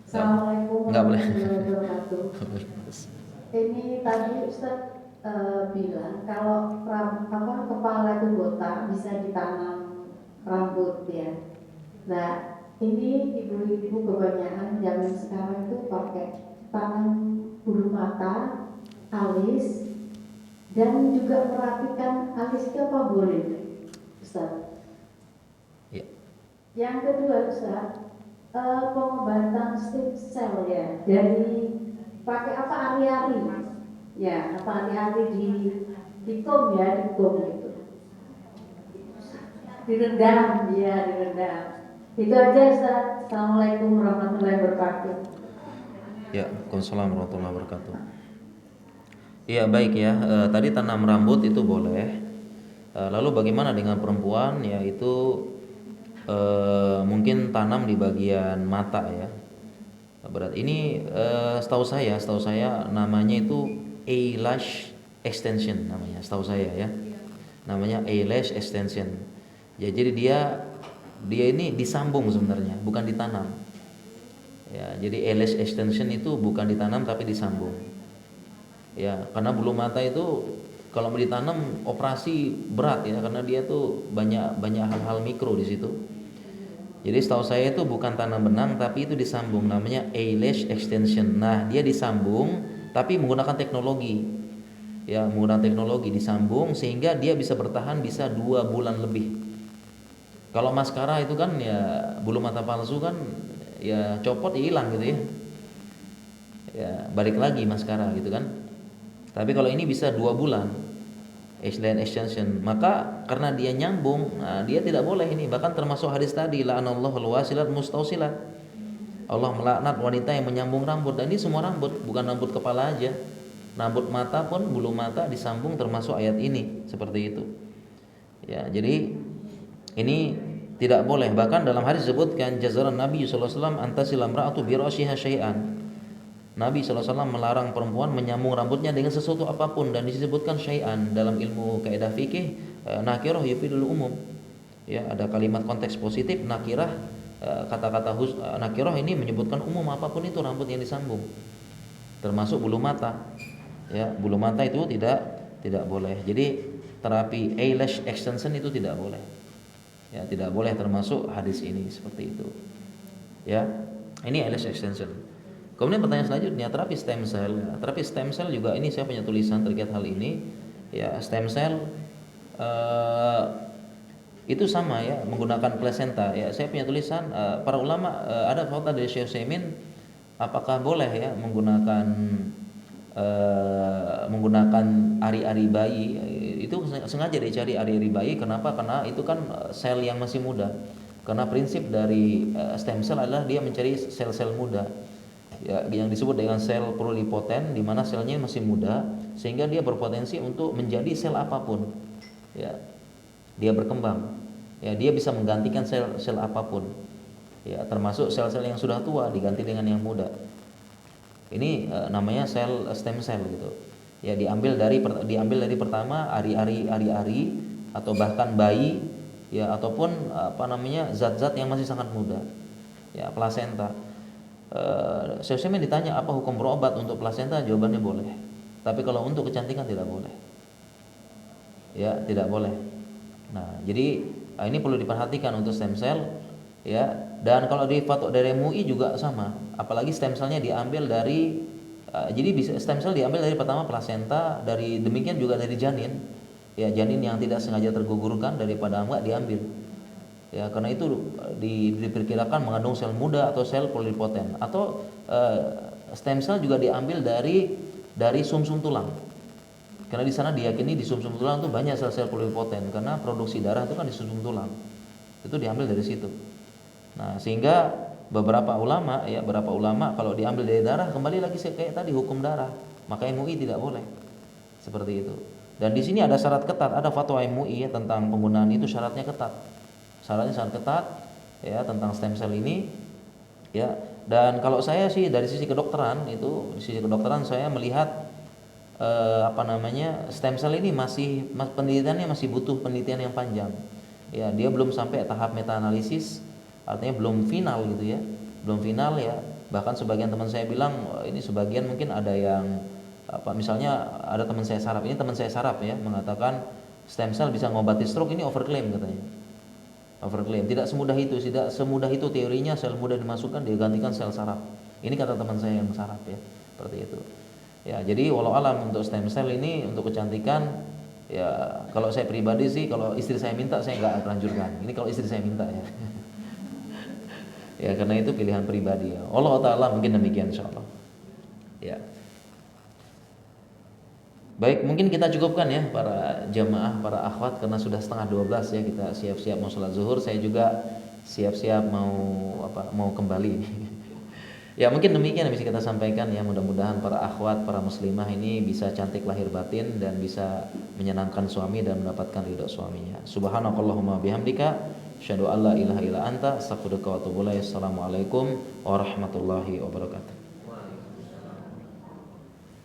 S2: Assalamualaikum
S1: Nggak boleh.
S2: warahmatullahi wabarakatuh. Ini tadi Ustaz bilang kalau kepala itu botak bisa ditanam rambut ya. Nah, ini ibu-ibu kebanyakan zaman sekarang itu pakai tanam bulu mata, alis, dan juga merapikan alis itu apa boleh, Ustaz?
S1: Ya.
S2: Yang kedua Ustaz, pengobatan stem cell ya, dari pakai apa ari-ari, ya apa ari-ari dikom ya, dikom itu, direndam ya, direndam. Itu aja Ustaz. Assalamualaikum warahmatullahi wabarakatuh.
S1: Ya, Waalaikumsalam warahmatullahi wabarakatuh. Iya, baik ya. Tadi tanam rambut itu boleh. Lalu bagaimana dengan perempuan? Yaitu mungkin tanam di bagian mata ya. Berat ini setahu saya namanya itu eyelash extension namanya, setahu saya ya. Namanya eyelash extension. Ya, jadi dia ini disambung sebenarnya, bukan ditanam. Ya, jadi eyelash extension itu bukan ditanam tapi disambung. Ya, karena bulu mata itu kalau mau ditanam operasi berat ya, karena dia tuh banyak hal-hal mikro di situ. Jadi setahu saya itu bukan tanam benang tapi itu disambung, namanya eyelash extension. Nah, dia disambung tapi menggunakan teknologi. Ya, menggunakan teknologi disambung sehingga dia bisa bertahan bisa 2 bulan lebih. Kalau maskara itu kan ya bulu mata palsu kan ya copot ya hilang gitu ya. Ya, balik lagi maskara gitu kan. Tapi kalau ini bisa 2 bulan eyelash extension, maka karena dia nyambung, nah dia tidak boleh ini. Bahkan termasuk hadis tadi, la'anallahu al-wasilat mustausilat. Allah melaknat wanita yang menyambung rambut. Dan ini semua rambut, bukan rambut kepala aja. Rambut mata pun, bulu mata disambung termasuk ayat ini, seperti itu. Ya, jadi ini tidak boleh. Bahkan dalam hadis disebutkan jazaran Nabi sallallahu alaihi wasallam antasilam ra'atu bi ra'siha syai'an. Nabi SAW melarang perempuan menyambung rambutnya dengan sesuatu apapun, dan disebutkan syai'an dalam ilmu kaidah fikih. Nakirah yufidul umum. Ya, ada kalimat konteks positif nakirah, kata-kata nakirah ini menyebutkan umum, apapun itu rambut yang disambung. Termasuk bulu mata. Ya, bulu mata itu tidak boleh. Jadi terapi eyelash extension itu tidak boleh. Ya, tidak boleh termasuk hadis ini seperti itu. Ya. Ini eyelash extension. Kemudian pertanyaan selanjutnya, terapi stem cell. Terapi stem cell juga ini saya punya tulisan terkait hal ini. Ya, stem cell itu sama ya, menggunakan plasenta. Ya, saya punya tulisan para ulama, ada fatwa dari Syekh Utsaimin, apakah boleh ya menggunakan ari-ari bayi. Itu sengaja dicari ari-ari bayi. Kenapa? Karena itu kan sel yang masih muda. Karena prinsip dari stem cell adalah dia mencari sel-sel muda. Ya, yang disebut dengan sel pluripoten, di mana selnya masih muda sehingga dia berpotensi untuk menjadi sel apapun. Ya, dia berkembang. Ya, dia bisa menggantikan sel apapun. Ya, termasuk sel-sel yang sudah tua diganti dengan yang muda. Ini namanya sel stem cell gitu. Ya, diambil dari pertama ari-ari atau bahkan bayi ya, ataupun zat-zat yang masih sangat muda. Ya, plasenta. Saya ditanya apa hukum berobat untuk plasenta, jawabannya boleh. Tapi kalau untuk kecantikan tidak boleh. Ya, tidak boleh. Nah, jadi ini perlu diperhatikan untuk stem cell ya. Dan kalau di fatwa dari MUI juga sama. Apalagi stem cellnya diambil dari jadi bisa stem cell diambil dari pertama plasenta, dari demikian juga dari janin. Ya, janin yang tidak sengaja tergugurkan daripada enggak diambil. Ya, karena itu diperkirakan mengandung sel muda atau sel pluripoten. Atau stem cell juga diambil dari sumsum tulang. Karena di sana diyakini di sumsum tulang itu banyak sel-sel pluripoten, karena produksi darah itu kan di sumsum tulang. Itu diambil dari situ. Nah, sehingga beberapa ulama kalau diambil dari darah, kembali lagi kayak tadi hukum darah, maka MUI tidak boleh. Seperti itu. Dan di sini ada syarat ketat, ada fatwa MUI ya, tentang penggunaan itu syaratnya ketat. Syaratnya sangat ketat. ya tentang stem cell ini ya. Dan kalau saya sih dari sisi kedokteran saya melihat stem cell ini penelitiannya masih butuh penelitian yang panjang. Ya, dia belum sampai tahap meta analisis, artinya belum final gitu ya. Belum final ya. Bahkan sebagian teman saya bilang ini sebagian mungkin ada yang misalnya ada teman saya saraf ya mengatakan stem cell bisa ngobati stroke, ini overclaim katanya. Overclaim. Tidak semudah itu teorinya sel mudah dimasukkan dia gantikan sel saraf. Ini kata teman saya yang saraf ya, seperti itu. Ya, jadi walau alam untuk stem cell ini untuk kecantikan ya kalau saya pribadi sih kalau istri saya minta saya nggak akan lanjutkan. Ini kalau istri saya minta ya. Ya karena itu pilihan pribadi ya. Allah Ta'ala mungkin demikian insyaallah. Ya. Baik, mungkin kita cukupkan ya para jamaah, para akhwat karena sudah 11:30 ya, kita siap-siap mau sholat zuhur. Saya juga siap-siap mau kembali. Ya mungkin demikian yang bisa kita sampaikan ya. Mudah-mudahan para akhwat, para muslimah ini bisa cantik lahir batin dan bisa menyenangkan suami dan mendapatkan ridho suaminya. Subhanakallahumma bihamdika asyhadu an la ilaha illa anta astaghfiruka wa atubu ilaik. Assalamualaikum warahmatullahi wabarakatuh.